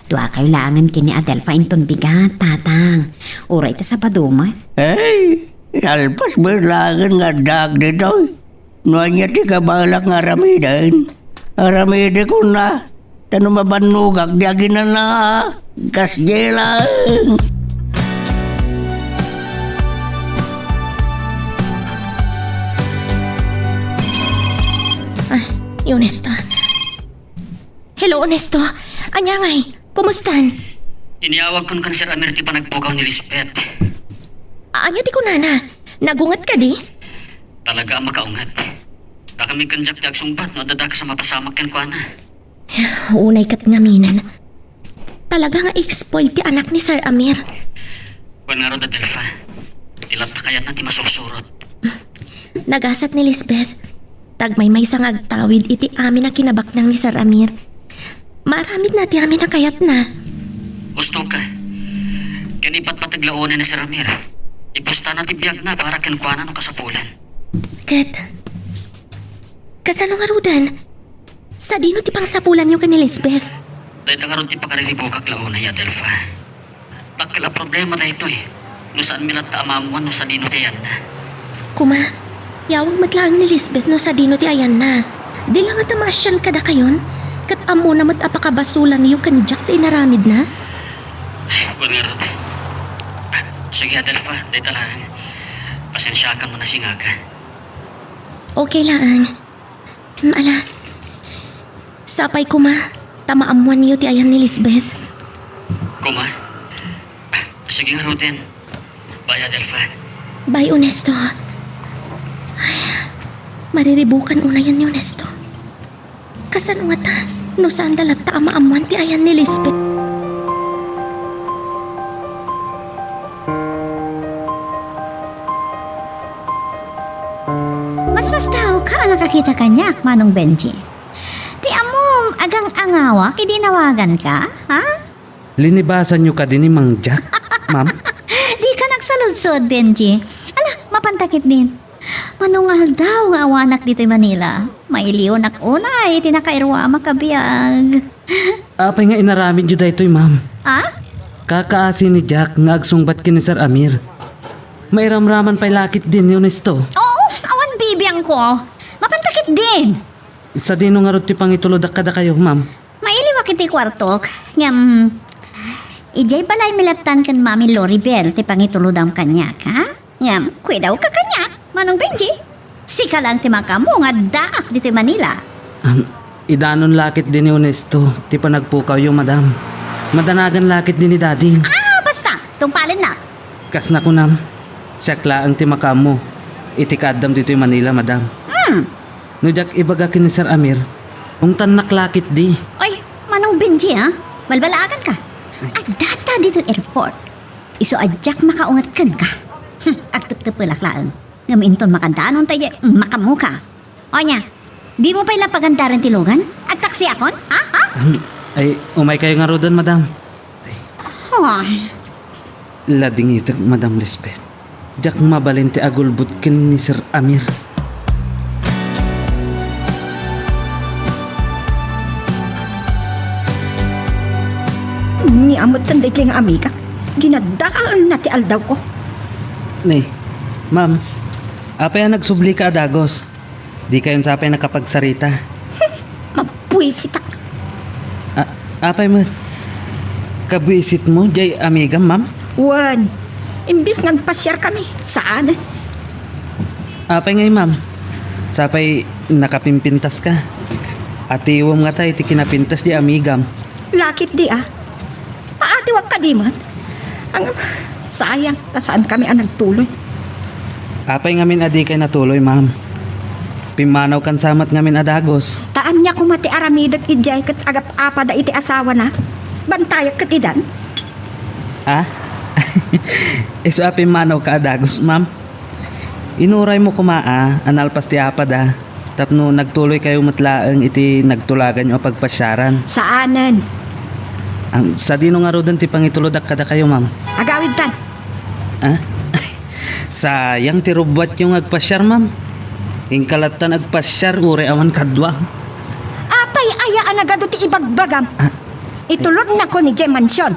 Dua kayo langan kini Adelfa inton bigat, tatang. Uray ta sa padumat. Ay, alpas berlangan nga dag dito'y. Nuanya ti kabalak nga aramidin. Aramidin ko na. Tano mabanugak, diagin na kasjela. Honesto. Hello, Honesto. Anya ngay, kumustan? Iniyawag kon kan Sir Amir ti panagpukaw ni Lisbeth. Anya ti kunana? Nagungat ka di? Talaga ang makaungat. Da kami kan Jack ti agsungbat no dadak sa mapasamak ken kuana. Unay kat ngaminan. Talaga nga exploit ti anak ni Sir Amir. Kwan nga ro da Delfa. Tilat na kayat na ti masursurot. Nagasat ni Lisbeth. Tagmay may sang agtawid iti amin na kinabaknang ni Sir Amir. Maramid na ti amin na kayat na. Gusto ka. Kanipat pataglaonan ni Sir Amir. Ipusta na ti biyag na para ken kuana no kasapulan. Ket, kasano nga rudan? Sa dino ti pangsapulan yung kanil Lisbeth? Dahil nga ron ti pakariribukak launa ya Delfa. Takila problema na ito eh. No saan milat ta amamuan no sa dino ti ayan na. Kuma, yawag matlaang ni Lisbeth no sa dino ti ayan na. Di lang at amasyal kada kayon. Kat amo na mat apakabasulan niyo kan Jack ti inaramid na. Kwan nga ron. Sige Delfa, dahil talaan. Pasensyakan mo na singa ka. Okay lang. Ala. Sapay kuma, tamaamuan niyo ti ayan ni Lisbeth. Kuma? Sige nga Ruten. Bye Adelfa. Bye, Honesto. Ay, mariribukan una yan ni Honesto. Kasano nga ta, no saan dalat ta maamuan ti ayan ni Lisbeth. Mas tao ka ang nakakita kanya, Manong Benji. Ti amom, agang angawa, kidinawagan ka, ha? Linibasan nyo ka din ni Mang Jack, ma'am? Di ka nagsaludsod, Benji. Ala, mapantakit din. Manungal daw nga awanak dito Manila. Mailiw nak unay, tinakairwa makabiyag. Apay nga inaramid nyo daytoy, ma'am. Ha? Kakaasi ni Jack nga agsungbat kini Sir Amir. Mairamraman pa'y lakit din ni Honesto. Oo, awan ko. Mapantakit din. Sa dino nga rin ti pangituludak kada kayo, ma'am. Mailiwak iti kwartok. Ngam, ijay balay milatan kan Mami Loribel ti pangituludam kanyak, ha? Ngam, kwe daw ka kanyak, Manong Benji. Sika lang ti makamu nga daak dito Manila. Idanon lakit din ni Honesto, ti panagpukaw yung madam. Madanagan lakit din ni daddy. Basta, tungpalin na. Kas na ko nam, siyakla ang ti makamo. Itikadam dito yung Manila, madam. No jak ibaga ni Sir Amir, ungtan naklakit di. Oy, Manong Benji, ha? Balbalagan ka. At data dito airport. Iso adyak makaungat kan ka. Agtup-tupulaklaan. Ngaminton makandanon tayo, makamuka. O nya, di mo pa ilang pagandaran tilugan? At taksi akon? Ha? Ay, umay kayo nga ro doon, madam. Ay. Lading itak, Madam Lisbeth. Jak mabalin ti agulbut kin ni Sir Amir. Ni amot tanday kay nga amiga. Ginadaan na ti aldaw ko. Ni, ma'am, apay ang nagsubli ka adagos. Di kayon sa apay nakapagsarita. Mabuisitak. Apay mo, kabuisit mo, jay amiga, ma'am? Wan, imbis nagpasyar kami. Saan? Apay ngay, ma'am. Sapay nakapimpintas ka. Atiwam nga tayo, ti kinapintas di amigam. Lakit di Paatiwag ka di man. Ang sayang, kasaan kami ang nagtuloy. Apay ngamin adi kay natuloy, ma'am. Pimanaw kan samat ngamin adagos. Taan niya kumati aramidat ijay kat agap-apa da iti asawa na. Bantayak kat idan. Iso pimanaw ka adagos, ma'am. Inuray mo kumaa, analpas ti apada. Tapno nagtuloy kayo matlaang iti nagtulagan yung pagpasyaran. Saanan? Sa dino nga rodan ti pangituludak kada kayo, ma'am. Agawid tan. Sayang ti rubat yung agpasyar, ma'am. Ingkalatan agpasyar, ure awan kadwa. Apay ayaan agado ti ibagbagam. Itulod na ko ni J. Mansion.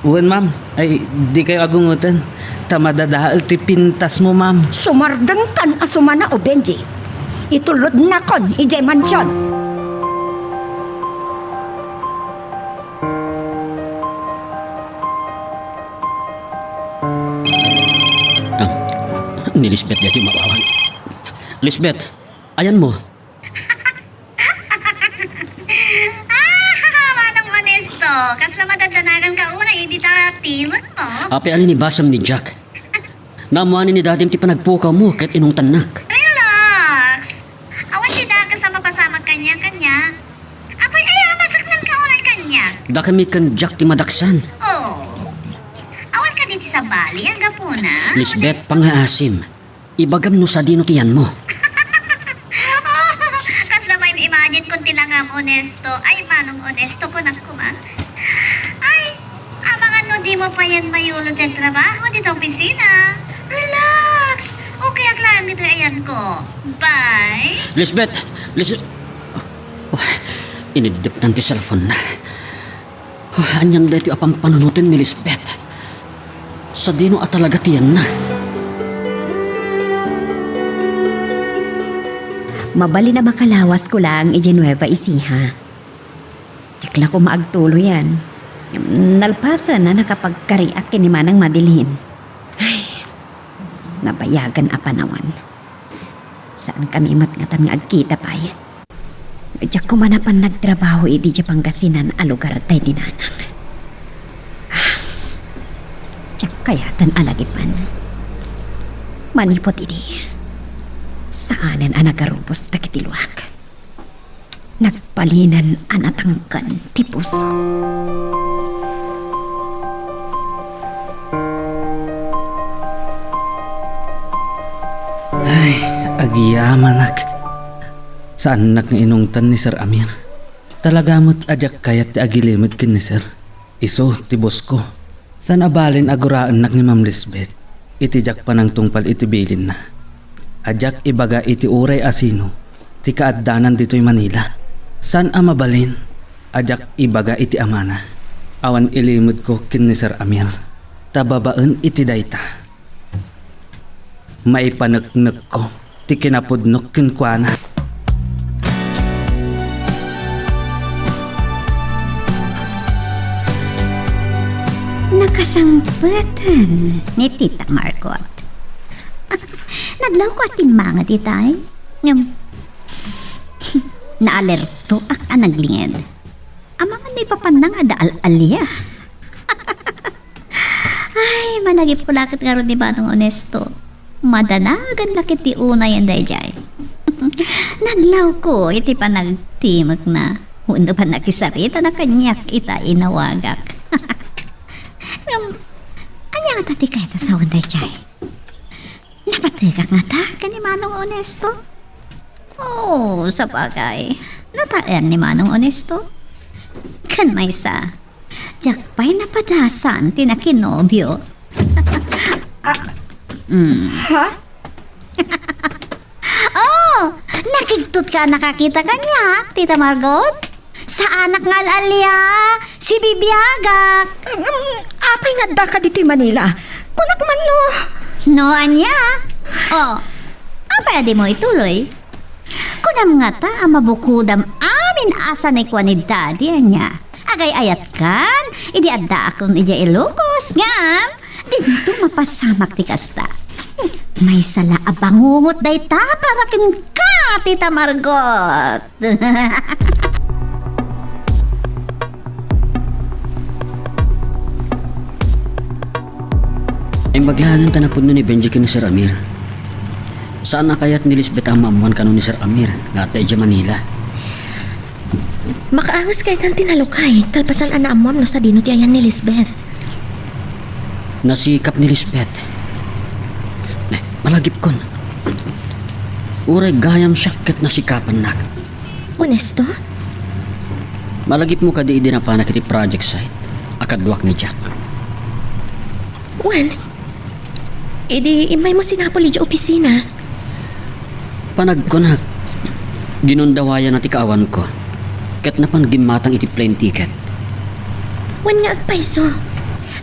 Uwan, ma'am. Ay, di kayo agungutan. Tamadadahal ti pintas mo, ma'am. Sumardang tan asumana o Benji. Itulod na ko ni J. Mansion. Ni Lisbeth dito mawawan. Lisbeth, ayan mo. Manong Honesto, kasla madadanagan ka una, hindi tatimon mo. Api alin ni basam ni Jack. Namuanin ni dadim ti panagpukaw mo kahit inong tanak. Relax. Awan tidak kasama pasama kanya-kanya. Apay masaknan ka unay kanya. Da kami kan Jack ti madaksan. Oh. Awan ka dito sa Bali, ang gapuna. Lisbeth, pangaasim. Ibagam no sa dino tiyan mo. Kasla may imagine kung tilangam Honesto. Ay, Manong Honesto ko nakuma. Ay, amang ano di mo pa yan mayulog ang trabaho dito opisina. Relax. Okay, aklaan dito ayan ko. Bye. Lisbeth! Inidip ng ti cellphone na. Anyan dito apang panunutin ni Lisbeth. Sa dino at talaga tiyan na. Mabali na makalawas ko lang Nueva Ecija. Tsikla ko maagtulo yan. Nalpasan na nakapagkariak kini Manang Madeline. Ay, nabayagan apanawan. Saan kami matngatan nga agkita pa yan? Diyak ko manapan nagtrabaho iti dya Pangasinan a lugar tay dinanang. Diyak kayatan alagipan. Manipot iti. Saanen ang nagarubos takitiluak. Nagpalinan ang atangkan ti puso. Ay, agiyamanak. Saan nak nga inungtan ni Sir Amir? Talagamot ajak kayat ti agilimod kin ni Sir. Iso, ti boss ko. San abalin aguraan nak ni Ma'am Lisbeth. Itijak pa ng tungpal itibilin na. Ajak ibaga iti uray asino. Ti kaaddanan dito'y Manila. San amabalin? Ajak ibaga iti amana. Awan ilimod ko kin ni Sir Amir. Tababaan iti dayta. Maipaneknek ko ti kinapudnok kinkwana. Nakasangpatan ni Tita Margot. Nadlaw ko ating mga titay. Naalerto ak anaglinged. Ang mga di papanang adaal-alya. Ay, managip ko lakit nga ron di Manong Onesto. Madanagan lakit ti una yan dayjay. Nadlaw ko iti pa nagtimag na. Huwag pa nakisarita na kanyak ita inawagak. Kanya nga tati kahit sa unday chay. Napatigak nga ta ka ni Manong Onesto? Oo, sa bagay. Nataan ni Manong Onesto? Kan may sa jakpay napadasan tinakinobyo. Ha? Oh, nakigtot ka nakakita kanya, Tita Margot? Sa anak nga alya, si Bibiagak. Apay nga da ka diti Manila. Kunak man no. No, anya? Oh, apay adi mo ituloy? Kunam nga ta, mabukudam amin asa na ikwa ni daddy, anya. Agay ayat kan, idi adda akong ija Ilocos, ngam. Dito mapasamak ti kasta. May sala abangungot day ta para kin ka, Tita Margot. Ay maglahanan tanapod nun ni Benji kini Sir Amir. Saan na kaya't ni Lisbeth ang maamuan kanon ni Sir Amir nga tayo dyan Manila? Makaangas kahit ang tinalukay. Kalpasan ana amuam no sa dino ti ayan ni Lisbeth. Nasikap ni Lisbeth. Malagip kon. Uray gayam syakit na sikapan nak. Onesto? Malagip mo ka di idinapanak iti project site. Akadwak ni Jack. Juan, edi imay mo sinapoli di opisina. Panagkonak. Ginundawayan na ti kaawan ko. Kat napan gimatang iti plane ticket. Juan nga agpaiso.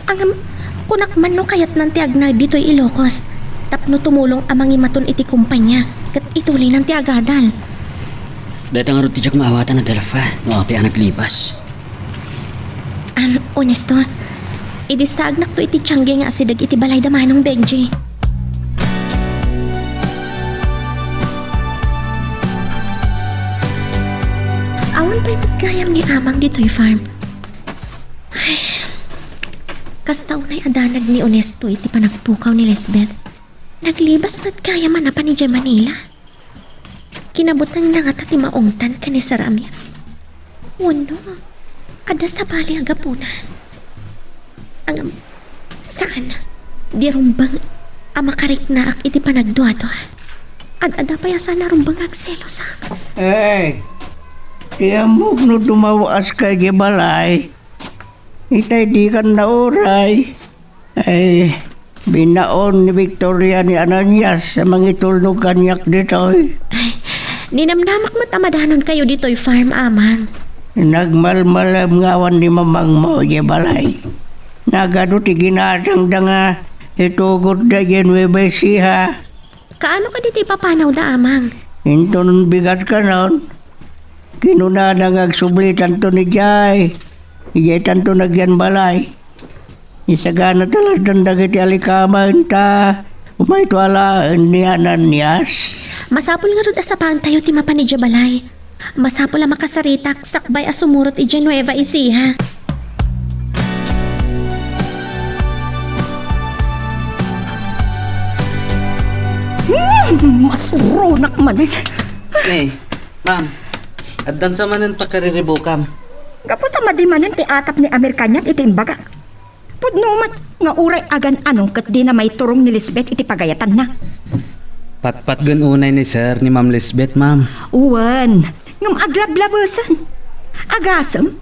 Ang kunak man no kayat ng tiagnag dito'y Ilocos. Tapno tumulong amang imaton iti kumpanya. Kat ituloy ng tiagadal. Dahil nga rin ti Jack maawatan na Delfa. No api ang naglibas. Honesto, idisagnak to iti tiyangge nga asidag iti balay da Manong Benji. Awan pa'y magkayam ni amang dito'y farm. Ay, kastaw na'y adanag ni Honesto iti panagpukaw ni Lisbeth. Naglibas magkayam man na pa ni Jay Manila. Kinabutang na nga tati maungtan ka ni Sir Amir. Wano, ada sa bali agapuna. Ang saan? Di rumbang amakarik na ak iti panagduado. Ada pa ya sana rumbang agselos. Hey, tiyamog no dumawas ka di balay. Itay di kan na oray. Ay, binaon ni Victoria ni Ananias sa mga itulnog kanyak dito. Ninamnamak matamadanon kayo dito'y farm, amang. Nagmalmalam ngawan ni mamang mo di balay. Nagano ti ginadang da nga itugod da Nueva Ecija. Kaano ka dito'y papanaw da, amang? Inton bigat ka nun. Kinuna na agsublitan to ni Jay. Ijetan to nagyan balay. Isagana talagang dagiti alikaman ta. Umay tuwalaan ni Ananias. Masapol nga rin asapahan tayo ti mapanidya balay. Masapol ang makasaritak sakbay asumurot i Nueva Ecija. Masuronak man eh. Eh, ma'am. Addan sa manan pakariribukam. Kaputa madimanan ti atap ni Amir kanyak iti imbaga. Pudnumat nga uray agan anong kat di na may turong ni Lisbeth iti pagayatan na. Patpat gan unay ni sir ni Ma'am Lisbeth, ma'am. Uwan, ngam aglablabasan. Agasam,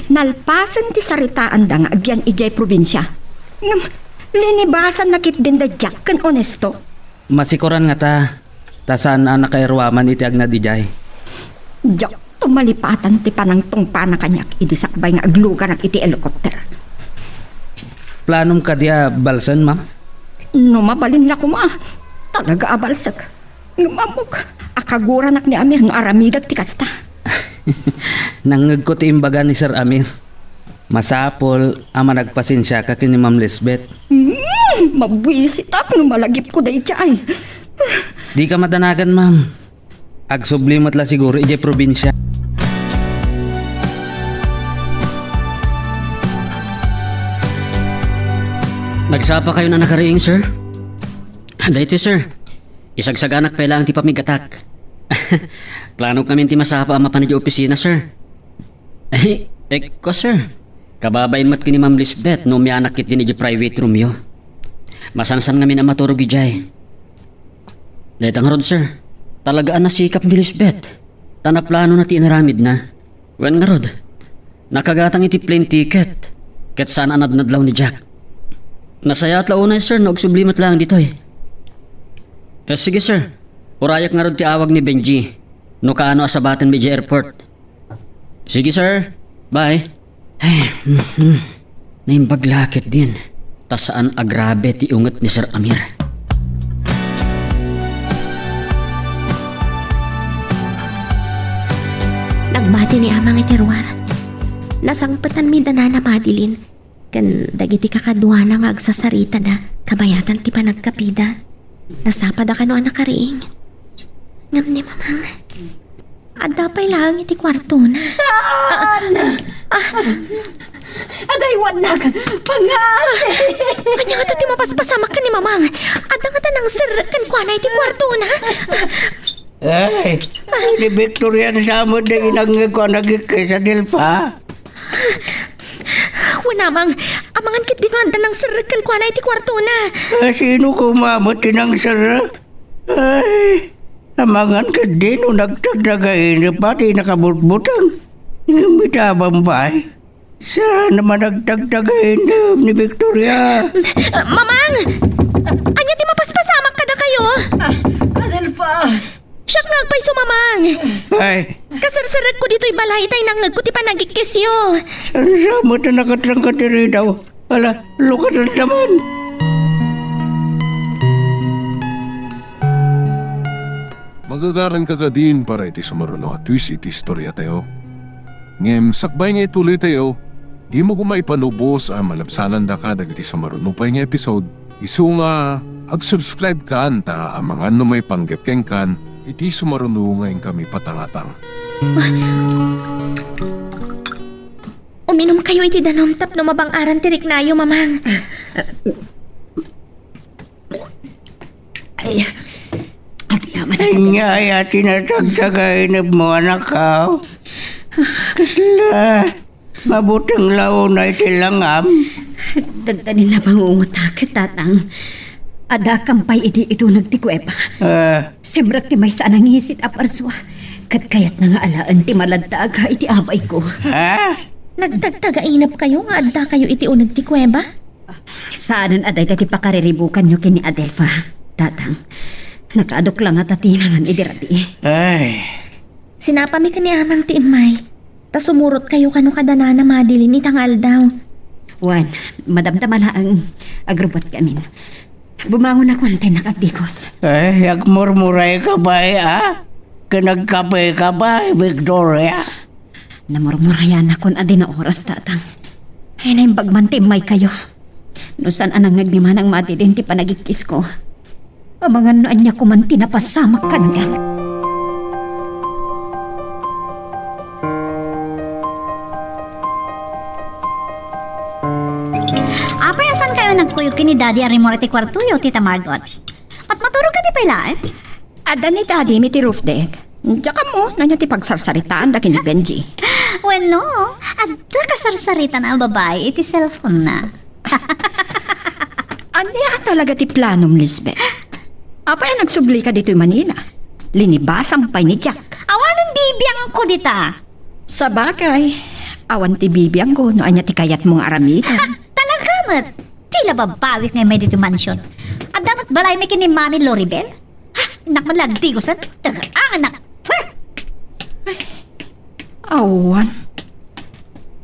nalpasan ti saritaan da nga agyan ijay probinsya. Ngam, linibasan nakit din da Jack kan Honesto. Masikuran nga ta. Tasaan na nakairwaman iti agna di jay. Jack, tumalipatan ti panangtong panakanyak idisakbay nga aglugan iti helicopter. Planom ka diya balsan, ma'am? No mabalin la kuma. Talaga abalsag. Ngumamok. Akaguran ni Amir nga aramidag ti kasta. Nangag ko ti imbaga ni Sir Amir. Masapol ama nagpasensya ka kini Ma'am Lisbeth. Mabwisit ako no malagip ko dahi ay. Di ka matanagan, ma'am. Agsublimat la siguro ije probinsya. Nagsapa kayo na nakariing, sir? Dahito, sir. Isagsaganak pa lang ti pamigatak. Plano kami ti masapa ang mapanadyo opisina, sir. Ko, sir. Kababain mat kini Ma'am Lisbeth no may anak kit din ije private room yo. Masansan kami na maturog ijay. Dahit ang rod, sir. Talagaan na sikap ni Lisbeth. Tanaplano na ti inaramid na. Wen nga rod. Nakagatang iti plane ticket. Ket saan anadnadlaw ni Jack. Nasaya at launay, sir, na sublimat lang dito eh. Sige, sir. Urayak nga ron ti awag ni Benji. No kaano asabaten medyo airport. Sige, sir. Bye. Ay, naimpaglakit din. Tasaan agrabe ti unget ni Sir Amir. Nagbati ni amang iterwar. Nasangpatan mi dana na Madeline. Kan dagiti kakadwa na nga agsasarita na kabayatan ti panagkapida. Nasapad ka no anak kariing. Ngam ni mamang. Adapay lang iti kwarto na. Saan? Aday wanag. Pangasi. Kanya nga ti mapaspasamak ka ni mamang. Ada nga tanang sir kan kwa na iti kwarto na. Ay, ni Victorian sa mo na inang ko nagkikay sa Delpa. Wanamang, amangan kit dinwanda ng sir kan kwa na iti kwarto na. Sino kumamot tinang sara? Ay, amangan ka din o nagtadagain pati nakabutbutan. Mitabang ba? Saan naman nagtagtagain ni Victoria? Mamang! Anya ti mapaspasamak kada kayo? Adelfa. Siyak nga agpay sumamang. Ay, Kasarsarat ko dito'y balay tay nang nagkuti pa nagikisyo. saan mo ito nakatrang ka diri daw? Wala, lukasan naman. Magagaran ka din para iti sumaruno at twist iti istorya tayo. Ngem, sakbay nga ituloy tayo. Di mo kumaipanubos ang malabsanan da ka dagiti sumaruno pa nga episode. Isu nga, ag-subscribe ka anta ang mga may panggepkeng kan iti sumaruno ngayon kami patangatang. Uminom kayo iti danom tap no mabang aran tirik nayo, mamang. Ay, at yaman na. Kanya tinatagtagain mo anak ka. Kasla, mabutang lao na itilangam. Dadalin na pangungutakit, tatang. Ada kampay iti nagtikweba. Sembrak ti may saan ang hisit aparswa. Kat kayat na nga alaan ti maladtaga iti abay ko. Ha? Nagtagtagainap kayo nga adda kayo iti unag ti kuweba? Saanan aday ti pakariribukan nyo kini Adelfa, tatang. Nakaadok lang at atinangan idirati. Ay, Sinapami ka ni amang ti imay. Ta sumurot kayo kano kadana na Madeline itangal daw. Juan, madamdamala ang agrobot kami. Bumangon ako ang tinakagdikos. ay, agmurmuray ka ba Kanagkape ka ba, Victoria? Namurmurayan ako na din na oras, tatang. Ay na yung bagmantimay kayo. No saan anang nagniman ang matidenti pa nagikis ko. Pamangan noan niya kuman tinapasamak kanila. Apay, asan kayo nagkuyog kini Daddy Arimor iti kwartuyo, Tita Margot? At maturog ka di pala Ada ni Daddy mi ti roof deck. Diyan mo, nanya ti pagsarsaritaan da kini Benji. Bueno, adda kasarsarita na ang babae iti cellphone na. Anya talaga ti planom, Lisbeth. Apay nagsubli ka dito'y Manila. Linibasang pay ni Jack. Awanan bibiyang ko dita. Sa bagay, awan ti bibiyang ko no anya ti kayat mong aramitan. Talaga mat. Tila babawis nga may dito mansion. At damat balay may kini Mami Loribel. Ha, nakmalagdi ko sa anak. Awan.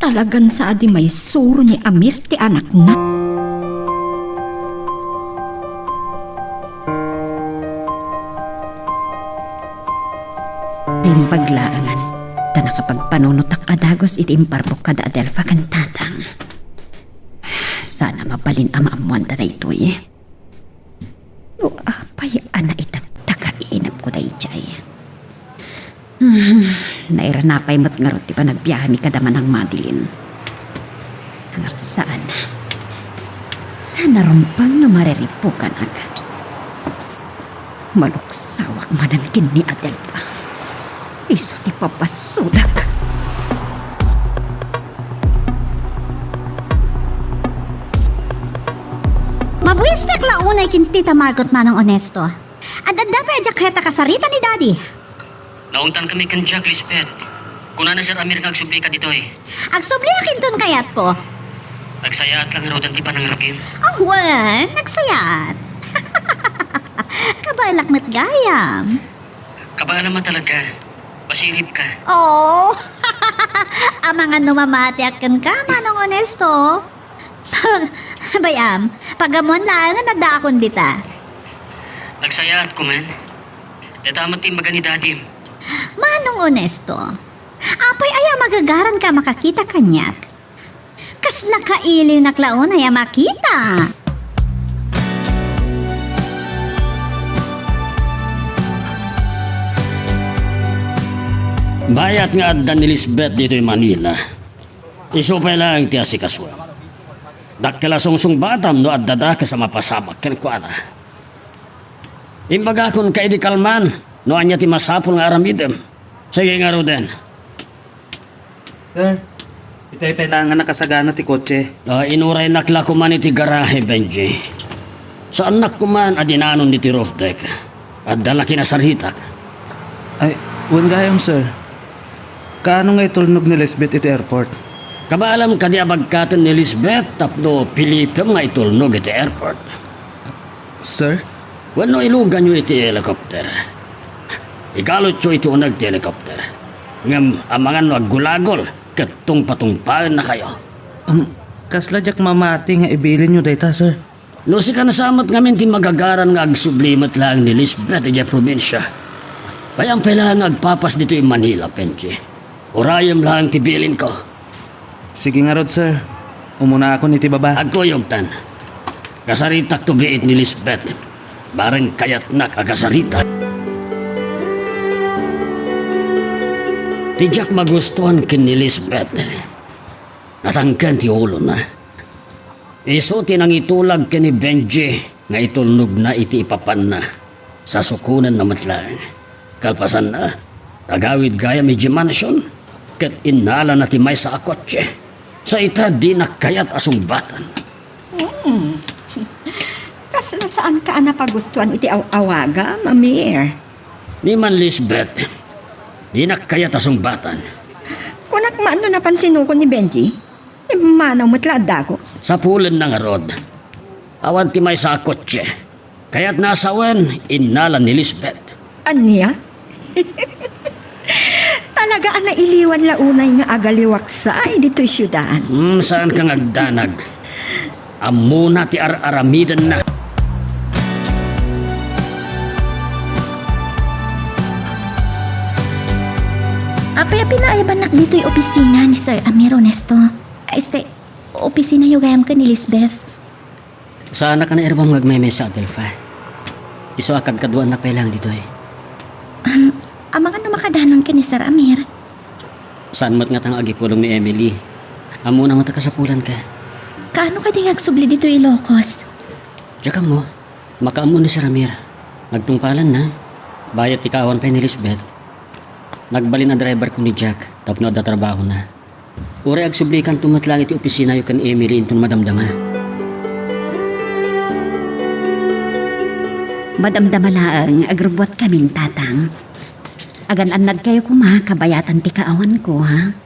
Talagan sa adi may suro ni Amir ti anak na. ang paglaangan. Ta nakapagpanunutak adagos iti imparbok kada Adelfa kan tatang. Sana mabalin ama amuan da daytoy. O apay ana itag tagainap ko dayjay. Nairanapay mat ngarot ti panagbiyahan ni kadaman ng Madeline. Hanggang saan? Sana rumpang nga mariripukan agad. Maluksawak manangkin ni Adelfa. Iso ti papasudak. Mabuhis na klaunay kin Tita Margot manang onesto. Adada pa adyak kaya kasarita ni Daddy. Naungtan kami kan Jack Lisbeth. Kuna na Sir Amir nga agsubli ka dito eh. Agsubli akin dun kayat ko. Nagsayaat lang rodan ti panangarkim. Oh, well, nagsayat. Kabalak met gayam. Kabala mo talaga. Pasirip ka. Oh, ang mga numamati akin ka manang onesto. Bayam, pagamon lang na nadakon dita. Nagsayaat ko man. Datamat ti magani dadim. Manong onesto, apay aya magagaran ka makakita kanyak. Kasla kaili na klaon aya makita. Bayat nga adda ni Lisbeth dito yung Manila. Isupay lang ti asikaswa. Dakkala sungsung batam no adda da ka sa mapasamak ken kuana. Imbaga kun kay di kalman no anya ti masapul nga aramidem. Sige nga Roden. Sir, ito'y kailangan nakasagana ti kotse. Inuray nakla ko man iti garahe, Benji. Sa anak ko man adinanon ni ti roof deck. At dalaki na saritak. Ay, wan gayam sir. Kaano nga itulnog ni Lisbeth iti airport? Kabaalam ka di abagkatan ni Lisbeth tapno Pilipim nga itulnog iti airport. Sir? Wano ilugan nyo iti helicopter. Ikalot nyo iti unag ti helicopter. Ngam amangan no aggulagol katong patungpaan na kayo. Kasladyak mamati nga ibilin nyo dayta sir. No si kanasamot ngamin ti magagaran nga agsublimat lang ni Lisbeth iti probinsya. Kayang pailangan agpapas dito yung Manila, Benji. Urayam lang ti bilin ko. Sige nga rod sir. Umuna ako niti baba. Agkuyogtan. Kasaritak to biit ni Lisbeth. Bareng kayat na kagasarita. Tijak magustuhan kin ni Lisbeth. Natangkan ti ulo na. Iso tinang itulag kin ni Benji nga itulnog na iti ipapan na sa sukunan na matlang. Kalpasan na, tagawid gaya medyo mansion, kat inala na timay sa akotse. Sa ita di nakayat asumbatan. Kasi saan ka napagustuhan iti awaga, Mamir? Ni man Lisbeth, di nakayat asumbatan. Kunak maano napansin ko ni Benji? Manaw matla dagos. Sa pulen ng rod, awan timay sa akotse. Kaya't nasawen, inala ni Lisbeth. Anya? Talaga ang nailiwan launay nga agaliwaksay dito syudan. Saan kang agdanag? Amuna ti aramidan na. Apay pinaibanak dito yung opisina ni Sir Amir Onesto. Opisina yung gayam ka ni Lisbeth. Sana ka na erbang magmeme sa Adelfa. Iso akad kaduan na pailang dito eh. Amang ano makadanon ka ni Sir Amir? Saan mo't nga tang agipulong ni Emily? Amo na matakasapulan ka. Kaano ka ding agsubli dito Ilocos? Diyan mo, makaamo ni Sir Amir. Nagtungpalan na. Bayat ikawan pa ni Lisbeth. Nagbalin na driver ko ni Jack. Tapno da trabaho na. Ure agsublikan tumatlang iti opisina yung kan Emily intong madamdama. Madamdama laang agrubot kamin tatang. Agan-anad kayo kuma, kabayatan ti kaawan ko, ha?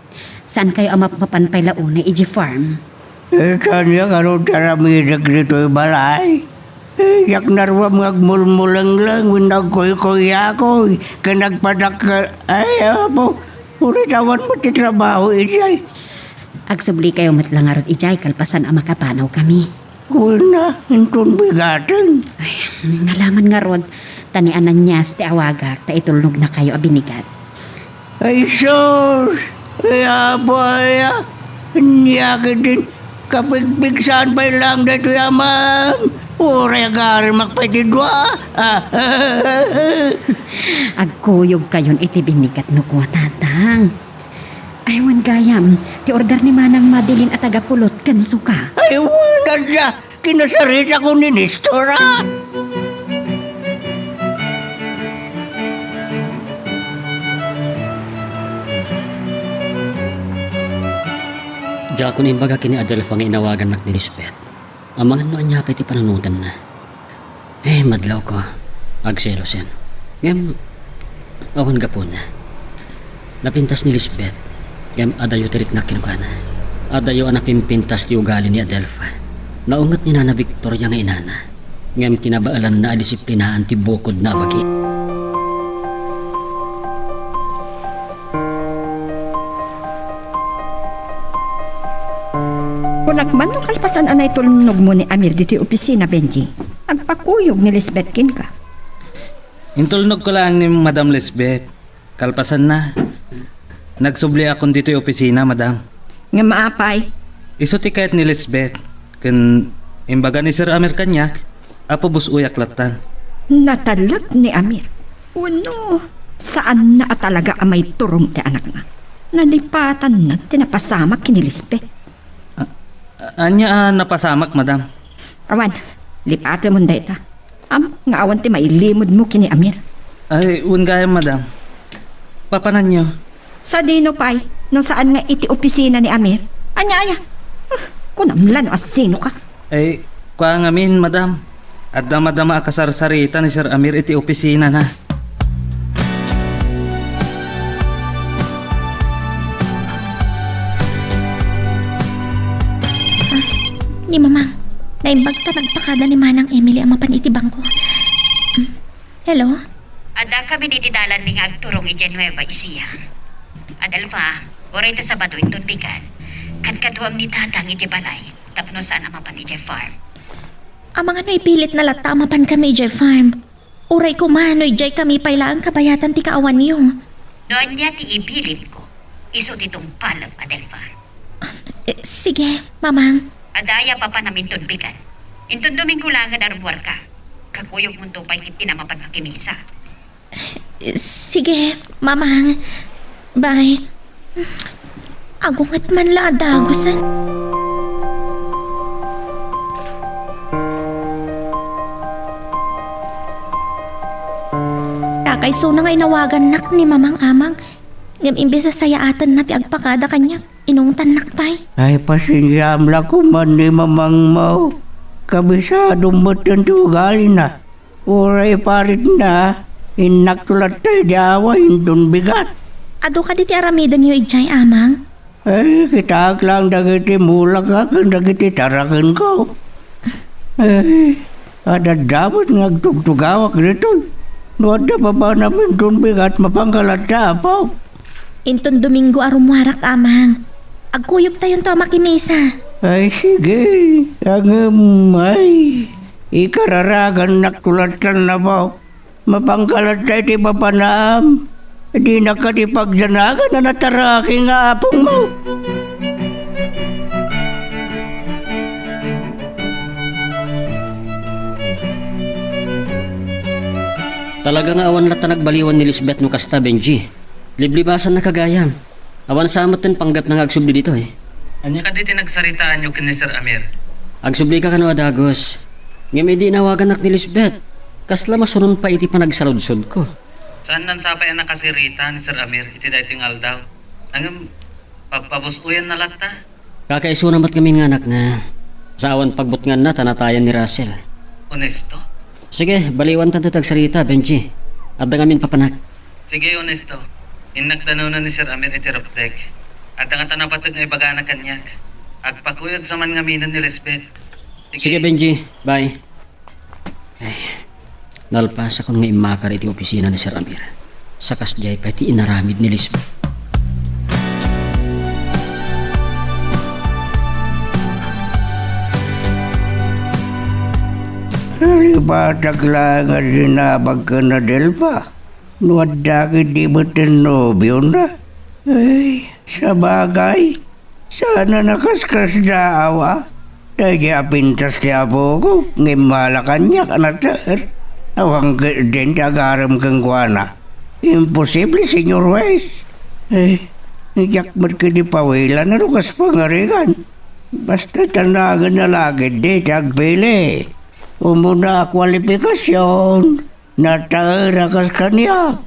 Saan kayo ang mapapanpay launa, iji farm? Saan niya karong taramidag dito yung balay? Yak narwam ngagmulmulang lang, winagkoy-koy ako, kanagpadak ka, ay, po, uritawan mo ti trabaho, ijay. Agsubli kayo matlangarot ijay, kalpasan ang makapanaw kami. Kuna, intun bigatan. Ay, nalaman nga rod, tanianan niya ti awagak, ta itulnog na kayo abinigat. Ay sus! Kaya boy, niyakit din. Kapigpigsan pa lang dito ma'am. Uri agarin magpatidwa. Agkuyog kayon iti binikat no kuwa tatang. Aywan gayam, ti order ni Manang Madeline at tagapulot kan suka. Ay, wala siya. Kinasarita ko ni Nestora. Diya ko imbaga kini Adelfa nga inawagan nak ni Lisbeth. Amangan no anya pa iti pananutan na. Madlaw ko. Agselosen. Ngem, akon gapon na. Napintas ni Lisbeth. Ngem adayo tirik na kinukana. Adayo anak pimpintas ti ugali ni Adelfa. Naungat ni Nana Victoria nga inana. Ngem kinabaalan na adisiplinaan ti bukod na bagi. Kunagman no kalpasan anay tulnog mo ni Amir dito yung opisina, Benji. Agpakuyog ni Lisbeth kin ka. Intulnog ko lang ni Madam Lisbeth. Kalpasan na. Nagsubli akong dito yung opisina, Madam. Nga maapay. Iso ti kayat ni Lisbeth. Kan imbaga ni Sir Amir kanyak, apo bus uyak latan. Natalag ni Amir. Uno, saan na talaga amay turong ti anak na? Nalipatan na tinapasamak kini Lisbeth. Anya napasamak, Madam. Awan, lipatan mo dayta. Nga awan ti mailimod mo kini Amir. Ay, gaya, Madam. Papanan nyo. Sa dino pay, nung saan nga iti opisina ni Amir. Anya. Kunamlan o sino ka? Ay, kwa ngamin, Madam. At damadama akasarsarita ni Sir Amir iti opisina na. Ni Mamang, naimbagta nagpakada ni Manang Emily ang mapanitibang ko. Hello? Ada kami ditidalan ning agturong iti Nueva Ecija. Adelfa, oray ta Sabado inton bigan. Kadkaduam ni tatang iti balay. Tapno saan amapan iti farm. Amang ano ipilit na lata mapan kami iti farm. Uray ko mano ijay kami pailaan kabayatan ti kaawan niyo. Doon niya ti ipilit ko. Iso titong palap, Adelfa. Sige, Mamang. Adaya pa pa namin ton bigan. Inton Domingo lang nga darbuar ka. Kakuyog mo to pa iti namapan makimisa. Sige, Mamang. Bye. Agungat man la adagusan. Takay so na nga inawagan nak ni Mamang Amang. Ngam imbes sa sayaatan na ti agpakada kanya. Inungtan nakpay. Ay, pasinyam lang ko man ni Mamang Mau. Kabisado mo't yung tugali na. Uray parit na. Inaktulat tayo di awa, hindun bigat. Ado ka di ti aramidan niyo ijay, Amang? Ay, kita lang dagiti mulak ka kung dagiti tarakan ko. Ay, ada dapat ngagtugtugawak dito. Nuwada pa ba namin dun bigat mapangkalat na po? Inton Domingo arumwarak, Amang. Agkuyog tayon to makimesa. Ay, sige. Ay, ikararagan naktulatan na po. Mapangkalat tayo ti papanam. Di na ka ti pagdanagan na nataraki nga apong mo. Talaga nga awan lata nagbaliwan ni Lisbeth no kasta, Benji. Liblibasan na kagayam. Awan samot ten panggap na agsubli dito eh. Anya ka diti nagsaritaan nyo kini Sir Amir? Agsubli ka kano adagos. Ngem di nawagan nak ni Lisbeth. Kasla masunod pa iti panagsaludsod ko. Saan nan sapay ang nakasirita ni Sir Amir iti dating aldaw? Ang pagpabusuyan na lata? Kakaiso namat kami nga anak na sa awan pagbutngan na tanatayan ni Russell. Honesto? Sige, baliwan tanto tagsarita, Benji. Abda ngamin papanak. Sige, honesto. Inagdanaw na ni Sir Amir iti Ropdek. At ang tanapatag nga ibaga na kanyak. Agpakuyag sa man ngaminan ni Lisbeth. Sige, Benji. Bye. Ay, nalpas ako nga imakar iti opisina ni Sir Amir. Sakas jay pa iti inaramid ni Lisbeth. Libatag lang nga dinabag ka na Delfa. Nuwadagin di mo tinobyo na. Ay, sa bagay. Sana nakaskas na awa. Dahil pintas niya po ko. Ngimalakan niya ka na taer. Awang din agaram kang kuwana. Imposible, Senyor West. Eh, nagyak magkinipawilan na lukas pangarigan. Basta tanagan na lagi di tagpili. Umuna kwalifikasyon. Nataera kas kanyak.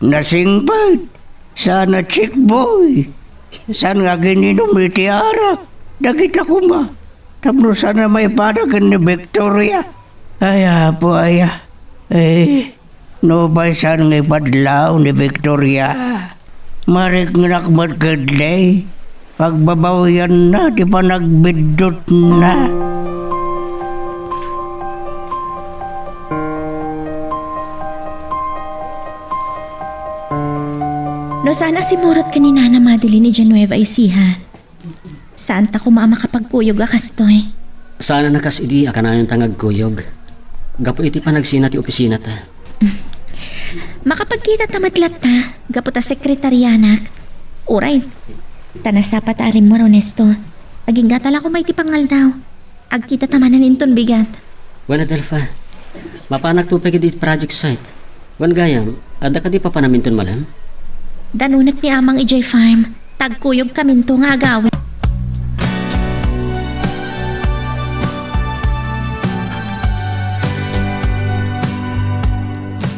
Nasingpad. Sana chick boy. Sana gininom itiarak. Dagit ako ma. Tapno sana may padagan ni Victoria. Aya po aya. No ba saan nga ipadlaw ni Victoria? Marik nga nakmadkadlay. Pagbabawian na, di pa nagbidot na. No sana simurot ka ni Nana Madeline ni Genueva Ecija. Saan ta kuma makapagkuyog akastoy? Sana nakas idi akanayon tangag kuyog. Gapo iti pa nagsina ti opisina ta. Makapagkita tamatlat ta, gapo ta sekretaryanak. Uray, tanasapat arim mo Ernesto. Aging gatala ko may tipangal daw. Agkita tamanan inton bigat. Wan Adelfa, mapanak tupeg iti project site. Wan gayam, ada ka di pa panaminton malam? Danunak ni amang EJ Farm. Tagkuyog kaminto nga agawin.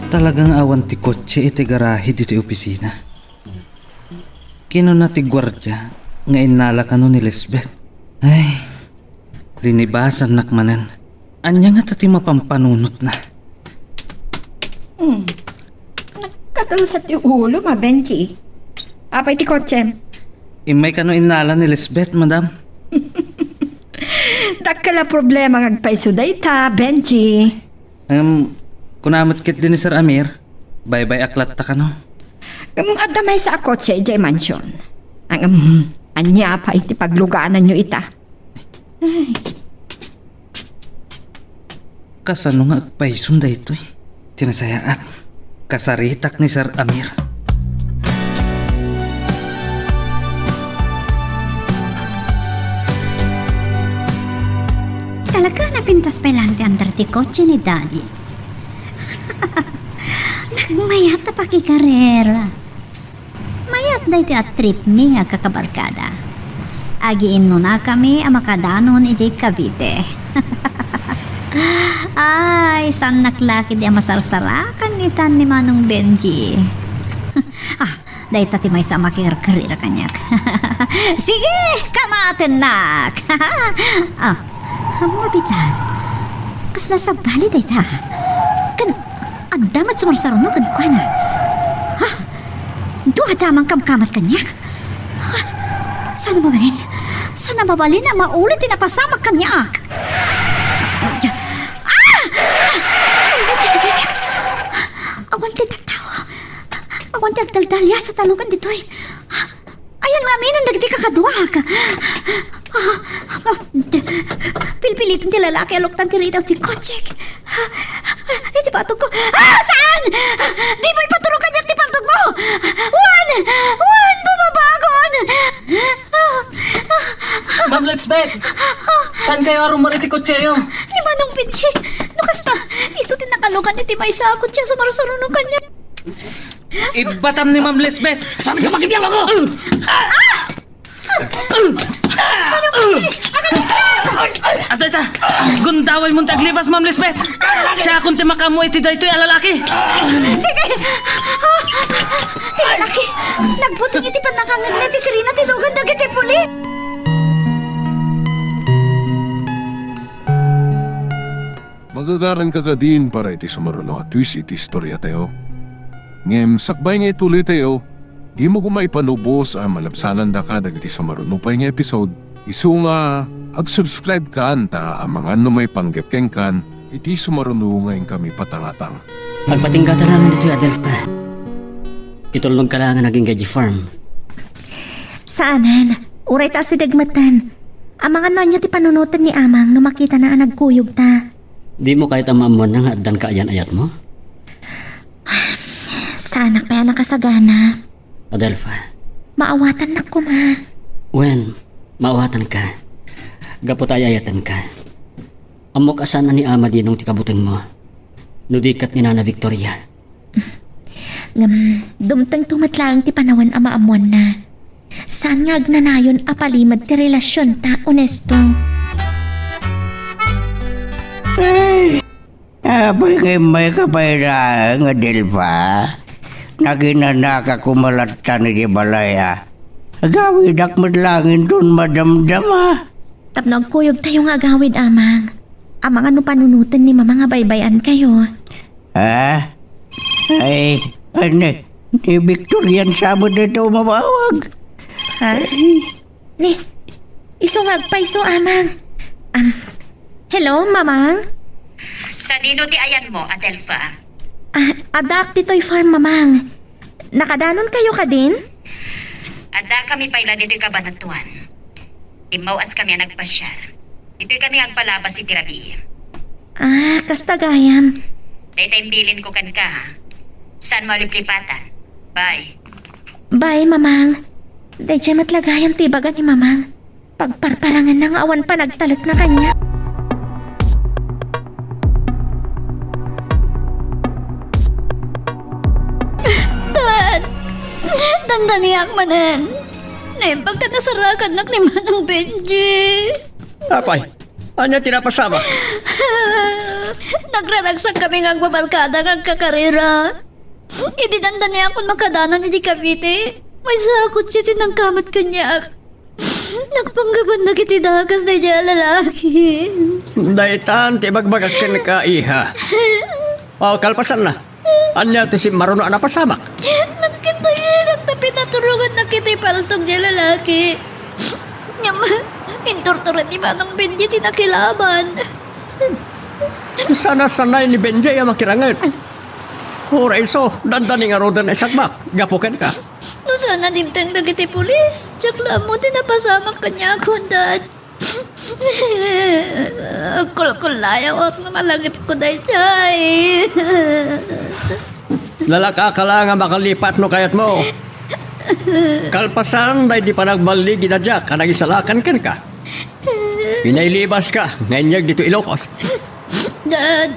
Talagang awan ti kotse iti garahe dito opisina. Kino na ti gwardya nga inala kano ni Lisbeth. Ay, rinibasan nakmanan. Anya nga tati mapampanunot na. Katong sa ti ulo, Benji. Apay ti kotse. Imay kano inala ni Lisbeth, madam. Dakala problema ngagpaiso dayta, Benji. Kunamot kit din ni Sir Amir, bye-bye aklat ta kano. Adamay sa kotse, J Mansion. Anya pa iti pagluganan nyo ita. Ay. Kasano nga agpaisong da ito eh. Tinasayaat, kasaritak ni Sir Amir. Talaga napintas pa lang ti under ti kotse ni Daddy. Nagmayat na pakikarera. Mayat na iti at trip mi nga kakabarkada. Agiin no na kami ang makadanon iti Cavite. Ay, saan naklaki di ang masarsarakan itan ni Manong Benji. Dahi tati may sa makikar-karira kanyak. Sige, kamaten nak. Mabitan. Kas nasa bali dahi ta. Damat sumarsarano kan ko na. Ha? Duha damang kamkamat kanyak. Ha? Sana mabalin? Sana mabalin na maulit na pasama kanyak. Awan ti tatawa. Awan ti agdaldalya sa talugan dito'y. Ayan namin ang nagdi kakaduwag. Pilpilitan ti lalaki aloktan ti ritaw ti kotsek. Iti patog ko. Saan? Di mo ipatulog kanyak ti patog mo. Juan! Bumabagon! Ma'am Lisbeth! Saan kayo arumari ti kotseyo? Ni Manong Benji. Nukas na. Isutin na kalugan iti may sa kotse sumarusarunong kanya. Ibatam ni Ma'am Lisbeth! Saan ka magibiyang ako? Atay gundaway mong taglibas, Ma'am Lisbeth! Siya kung timakamu iti daytoy alalaki! Sige! Ti malaki! Nagbuting iti panakangag na ti Serena tinugan dagiti puli! Magagaran ka din para iti sumaruno at twist iti istorya tayo. Ngem, sakbay nga ituloy tayo. Di mo kumaipanubos ang malabsanan da ka dagiti sumaruno pa nga episode. Isu nga, ag-subscribe ka anta ang mga may panggepkeng kan, iti sumaruno ngayon kami patangatang. Pagpatingga talangan ito Adelfa. Itulog ka lang naging gaji farm. Saanan? Uray ta si dagmatan. Ang mga nonya ti panunutan ni Amang no makita na ang nagkuyog ta. Di mo kahit ang maamuan na nga dan kaayan ayat mo? Sa anak pa yan nakasagana. Adelfa, Maawatan na ko ma. wen, maawatan ka. Gapot ayayatan ka. Amok asan na ni ama di nung tikabuting mo. Nudikat ni Nana Victoria. Dumtang tumatlang ti panawan amaamuan na. Saan nga agnanayon apalimad ti relasyon ta, Onesto? Apoy kay may kapayra nga Delva. Naginanaka kumalatan ni Balaya. Agawid ak madlangin dun madamdama. Tapno agkuyog tayo nga agawid, amang. Amang ano panunutan ni mama nga baybayan kayo. Ha? Ay, ano? Ni Victorian sabod dito mabawag. Ha? Ni, isungag pa iso, amang. Hello, mamang? Sa dino ti ayan mo, Adelfa? Adak dito'y farm, mamang. Nakadanon kayo ka din? Ada kami paila dito'y kabanatuan. Imawas kami ang nagpasyar. Dito'y kami ang palabas si Tirabi. Kastagayam. Daytay bilin ko kan ka, ha? Saan mo liplipatan? Bye. Bye, mamang. Dayjay matlagayam tibagan ni mamang. Pagparparangan ng awan pa nagtalat na kanya. Dad! Dandaniyak manan. Naimbag na nasarakan nak ni Manang Benji. Apay, anya tinapasama? Nagraragsak kami ng babalkada ng kakarera. Idinanda niya akong makadanan niya di Cavite. May sakot siya tinangkamat kanyak. Nagpanggaban na kitidakas na niya lalaki. Daitan, tibagbagak ka na ka, iha. O, kalpasan na. Anya ti si Maruno na pasamak. Nagkintayin na pinaturungan na kitipaltog niya lalaki. Intorturan ni Manang Benji tinakilaban. Sana sanay ni Benjay ang makirangan. Ora iso, dandaning arodan ay sakmak. Gapukan ka. No sana dimtang nagiti pulis. Tsakla mo tinapasamak kanya ako, Dad. Kulkulayaw ako na malangip ko dahil chay. Lalaka ka lang ang makalipat no kayat mo. Kalpasan dahil di pa nagbalik ginadya ka nagisalakan ka. Pinailibas ka, nganyag dito Ilocos. Dad,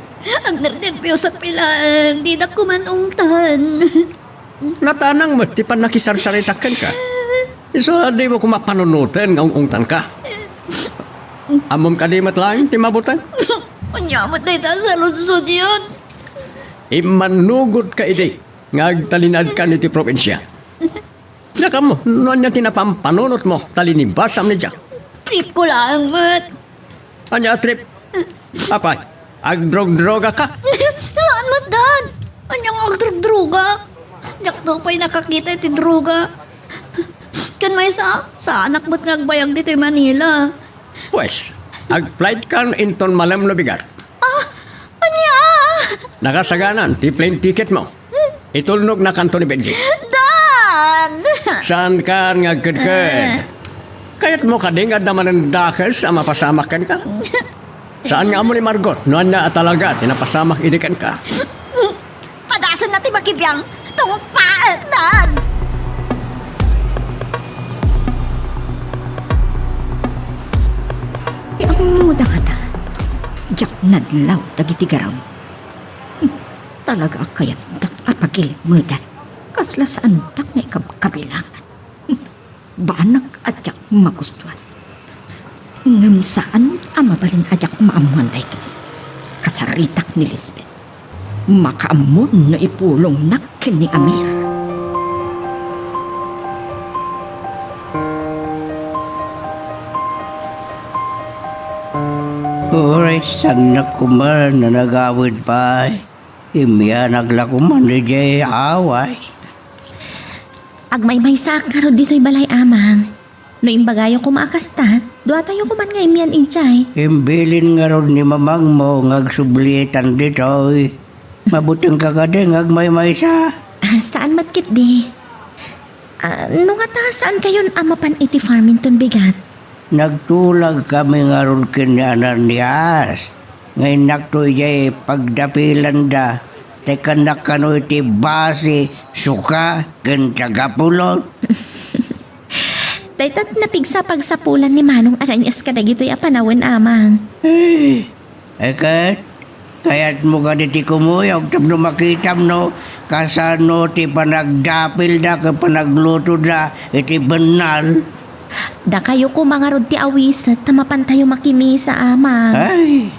ang nernervyo sa pilang, di na kumanungtan. Natanang mo, di pa nakisarsaritakan ka. Iso, di mo kumapanunutan ng ungtan ka. Amom kalimat lang, timabutan. Unyamot na ita sa lunsod yun. Imanugod ka ide, ngagtalinad ka niti probinsya. Naka mo, noon niya tinapampanunot mo, talinibasam ni Jack. Trip ko lang, Mat. Anya trip? Apay, agdrog-droga ka. Saan, Mat, Dad? Anyang agdrog-droga? Jack daw pa'y nakakita iti droga. Kan may sa anak mo't nagbayag dito yung Manila. Pues, ag-flight kan inton malam na bigat. Anya! Nakasaganan, ti plane ticket mo. Itulnog na kanto ni Benji. Dan! Saan ka ngagkadkad? Kaya't mo kadingad naman ang dakas ang mapasamakan ka. Saan nga mo ni Margot? Noon na talaga, tinapasamak idikan ka. Padasan natin makibiyang tumpaat, Dad! Ang muda ka ta. Diyak nadlaw tagitigaraw. Talaga kayat tak apagilid muda. Kasla sa antak na kabilangan. Banak adyak magustuhan. Ngam saan amabalin adyak maamuan day kasaritak ni Lisbeth. Makaamon na ipulong nakin ni Amir. Oray, sana kuman na nagawid pa. Imya naglakuman ni Jay away. Agmay-may sakaro dito'y balay, amang. No imbagayo kumakasta, doa tayo kuman nga imyan inchay. Imbilin nga ron ni mamang mo ngagsublitan dito. Mabuting kakadeng agmay-may sa. Saan matkit di? Nung ata saan kayon amapan iti farmington bigat? Nagtulag kami nga ron kinyanan niyas. Ngayon nakto jay pagdapilan da. Tekanak kano iti base, suka, ken tagapulot. Daytat napigsa pagsapulan ni Manong Aranyas kadagitoy a panawin amang. Ekat, kaya't mo ka diti kumuyog tapno makitam no, kasano ti panagdapil da ka panagluto da iti benal. Da kayo ko mga rod ti awisat tamapan tayo makimi sa amang. Ay,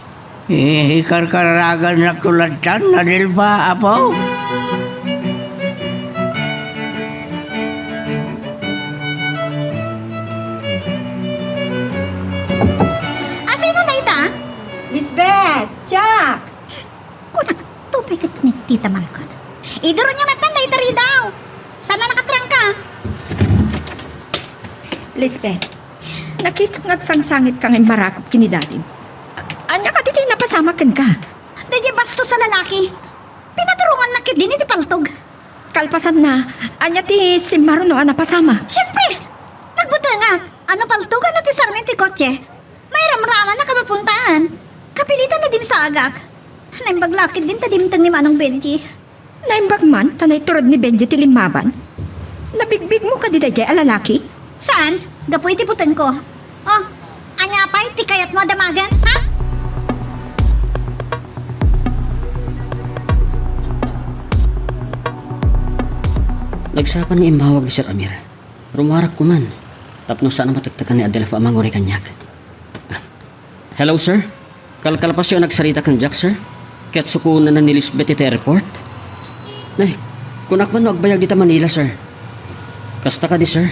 ikarkaragan na tulatan na dilba, apo. Sino na ita? Lisbeth! Jack! Kuna, tupay ka ni Tita Margot. Iduro niya matan na ita rin daw. Sana nakatrang ka? Lisbeth, nakita nga't sangsangit kang marakop kini dadin. Anya ka dito napasamakan ka. Dadya basto sa lalaki. Pinaturungan na kit din iti paltog. Kalpasan na, anya ti si Maruno napasama. Siyempre, nagbutangak. Ano paltugan na ti sarmin ti kotse? May ramraman na kamapuntaan. Kapilitan na dim sa agak. Naimbaglakid din tadimtang ni Manong Benji. Naimbag man, tanay turod ni Benji ti limaban. Nabigbig mo ka di dadya alalaki? Saan? Gapoy ti putan ko. Oh, anya pa'y ti kayat mo damagan, ha? Nagsapan ni imbawag ni Sir Amir. Rumarak ko man. Tapno sana matagtagan ni Adelfa amang uri kanyak. Hello, sir? Kalkalpas yung nagsarita kang Jack, sir? Kaya't sukunan na ni Lisbeth iti airport? Nay, kunak man magbayag dita Manila, sir. Kasta ka di, sir?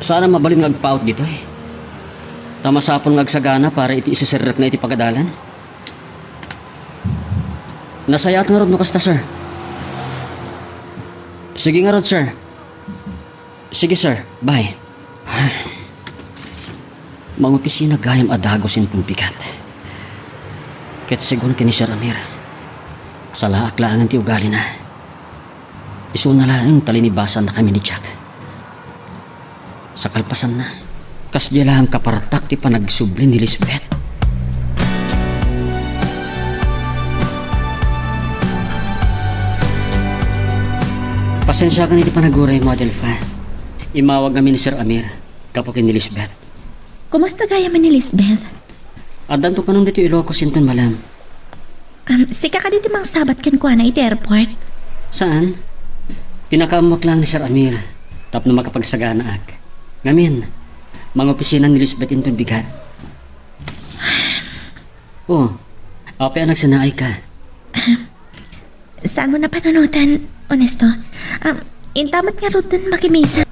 Sana mabalim ngagpaut dito, eh. Tamasapon ngagsagana para iti isisirat na iti pagadalan. Nasayat nga rod no kasta, sir. Sige nga rod, sir. Sige, sir. Bye. Mga opisina gayam adagos in pumpikat. Ket siguro kini Sir Amir. Sa laak laangan ti ugali na. Isu na lang talinibasan na kami ni Jack. Sa kalpasan na, kasya lang kaparatak ti panagsubli ni Lisbeth. Pasensya ka niti panaguray mo, Adelfa. Imawag kami ni Sir Amir kapag ni Lisbeth. Kumusta gaya man ni Lisbeth? Adan to kanong dito Ilocos sinton malam. Sika ka dito mang sabat ken kuha na iti airport. Saan? Pinakaamok lang ni Sir Amir. Tapno makapagsagana ak. Ngamin, mga opisina ni Lisbeth inton bigat. Oh, ape anak sanaay ka. Saan mo na pananutan, honesto? Intamat nga rutan makimisa.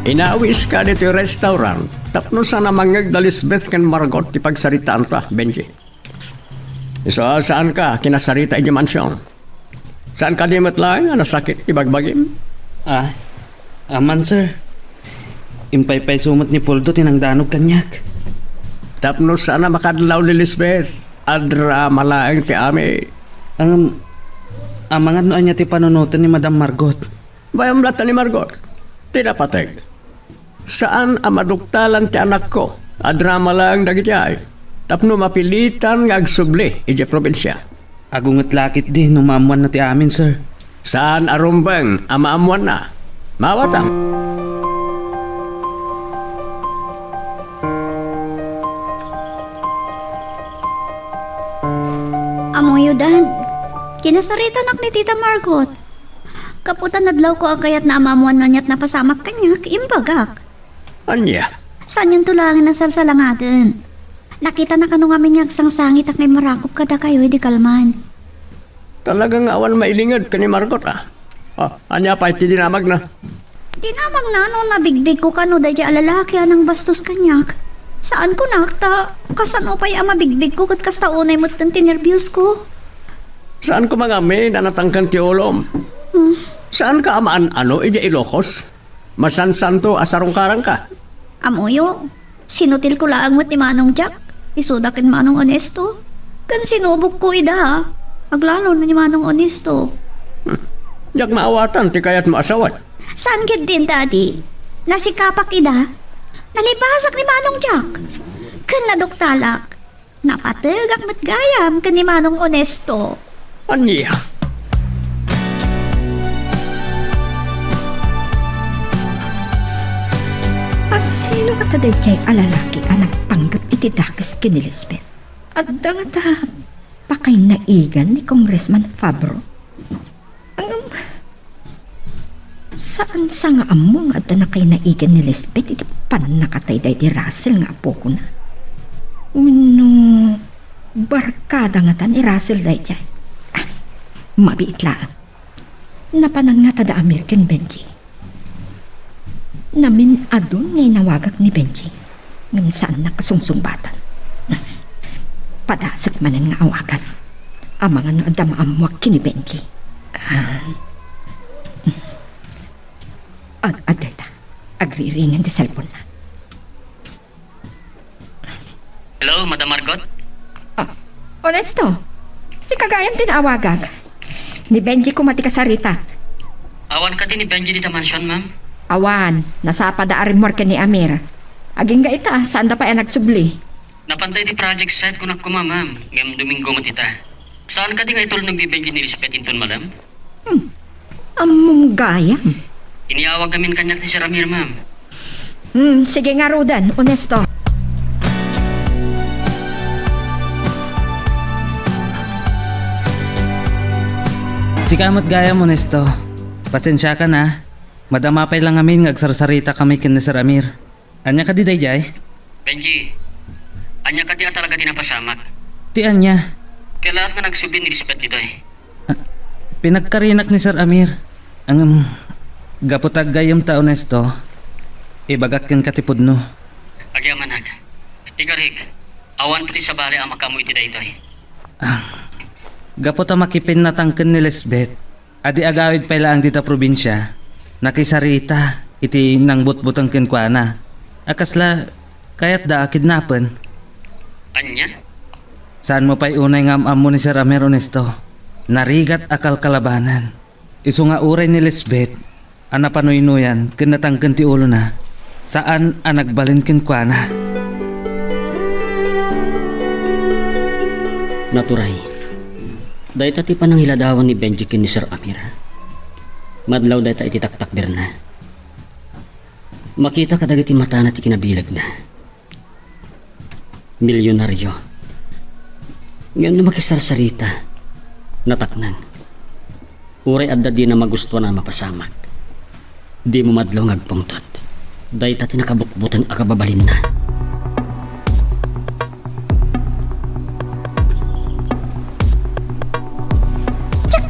Inawis ka dito yung restaurant. Tapno sana mangag da Lisbeth kan Margot ti pagsaritaan ka, Benji. So, saan ka kinasarita iti mansyon? Saan ka dimot lang? Ano sakit ibagbagim? Aman, sir. Impay-pay sumot ni Poldo tinangdanog kanyak. Tapno sana makadlaw ni Lisbeth. Adra malaang ti ame. Amangan no anya ti panunutan ni Madam Margot. Bayam lata ni Margot. Tinapateg. Saan ang maduktalan ti anak ko? Adrama lang dagiti ay. Tapno mapilitan nga agsubli iti probinsya. Agungat lakit di no maamuan na ti amin, sir. Saan arumbang amaamuan na? Mawatang. Amoyo, Dad. Kinasarita nak ni Tita Margot. Kaputan nadlaw ko agayat na amamuan na niya't napasamak kanyak, imbagak. Anya? Saan yung tulangin ng salsalangatan? Nakita na kanong amin niyag sangsangit at ngay marakop kada kayo, di kalman. Talagang awan mailingad ka ni Margot, ah. Anya pa iti dinamag na. Dinamag na no nabigbig ko kano dadya alalaki anang bastos kanyak. Saan ko nakta? Kasan o pa'y amabigbig ko kat kasta unay mo't tinervyos ko. Saan ko mga may nanatangkan ti ulom? Saan ka amaan ano iti Ilocos? Masansanto asarong karang ka? Amoyo, sinutil ko lang mo't ni Manong Jack. Isudakin Manong Honesto. Kan sinubok ko ida. Aglalo na ni Manong Honesto. Yak maawatan ti kayat maasawat. Saan gid din, Daddy? Nasikapak ida. Nalibasak ni Manong Jack. Kan naduktalak. Napatagak matgayam kan ni Manong Onesto. Anya? Sino ka taday jay alalaki ang nagpanggap iti dakas kini Lisbeth? At dangata, pakay naigan ni Congressman Fabro. Saan sa nga amo nga na kay naigan ni Lisbeth iti panakatay day di Russell nga apo ko na. No, barkada nga ta ni Russell day jay. Mabiit lang. Napanang nga tada American Benji. Namin adun ngay nawagak ni Benji. Ngam saan nakasungsumbatan. Padasat manan nga awagan. Amang ano adamaamuak kini Benji. Adeta, agriringan di cellphone na. Hello, Madam Margot? Honesto, si kagayam tinawagag. Ni Benji kumati ka sarita. Awan ka din ni Benji dito mansion, ma'am? Awan, nasapa da arimor ka ni Amir. Aging ga ita, saan da pa yan nagsubli? Napantay di project site ko nakuma, ma'am. Ngayong Domingo matita. Saan ka di nga itulog ni Benji ni Lisbeth inton, madam? Among gayam. Iniawag namin kanyak ni Sir Amir, ma'am. Sige nga Rodan, honesto. Si kamot gaya mo, Nesto. Pasensya ka na. Madamapay lang amin ngagsarsarita kami kin ni Sir Amir. Anya ka di dayjay? Benji, anya ka di talaga tinapasamak. Ti anya. Kaya lahat na nagsubin ni Lisbeth dito eh. Pinagkarinak ni Sir Amir. Ang gaputag gayam ta Nesto. Ibagak kin katipod no. Agyaman hag. Igarig, awan pati sa bali ang makamoy ti dayto eh. Gapot makipin na tangken ni Lisbeth. Adi agawid pa lang dita probinsya. Nakisarita iti nang butbutang kenkwana. Akasla kayat da kidnapen. Anya? Saan mo pa'y unay ngam mo ni Sir Amir Honesto? Narigat akal kalabanan. Isu nga uray ni Lisbeth. Ana panuynuyan kinatangken ti ulo na. Saan ang nagbalin kenkwana? Naturay. Dahil tati pa nang hiladawan ni Benji kin ni Sir Amir. Madlaw dahil ta iti taktakbir na. Makita ka dagiti mata na ti kinabilag na. Milyonaryo. Ngayon na makisarsarita. Nataknan. Uray adda di na magusto na mapasamak. Di mo madlaw ngagpungtot. Dahil tati nakabukbutan akababalin na.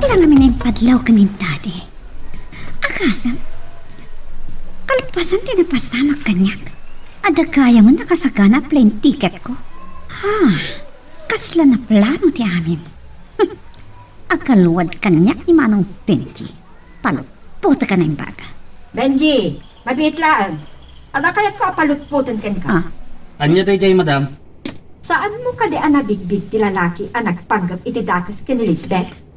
Lang namin ang padlaw kanin dati. Akasang, kalpasan tinapasamak kanyak. Ada kaya mo nakasagana plane ticket ko. Kasla na plano ti amin. Akaluwad kanyak ni Manong Benji. Palutputa ka na yung baga. Benji, mabiit lang. Ada kayat ko palutputan ka. Anya dayjay, madam? Saan mo ka di anabigbig ti lalaki ang nagpanggap iti dakas kini Lisbeth?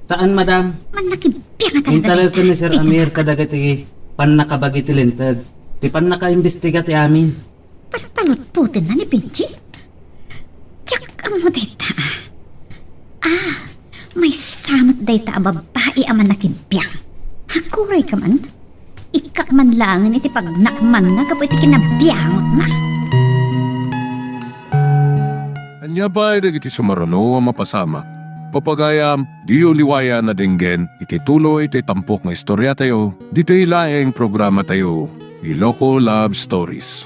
Saan, madam? Manakibiyang ka Hintalal talaga ko ni Sir Amir kadagati panakabagi ti lintag. Ti panakaimbestiga ti amin. Palutputin na ni Benji. Tsak ang mo data. May samot data babae ang manakibiyang. Hakuray ka man. Ikak man langan iti pagnakman na kapo iti kinabiyangot na. Anya ba ay iti sumarano ang mapasama? Papagayam, di uliwaya na dinggen, iti tuloy iti tampok nga istorya tayo, dito ilaeng programa tayo, Iloko Love Stories.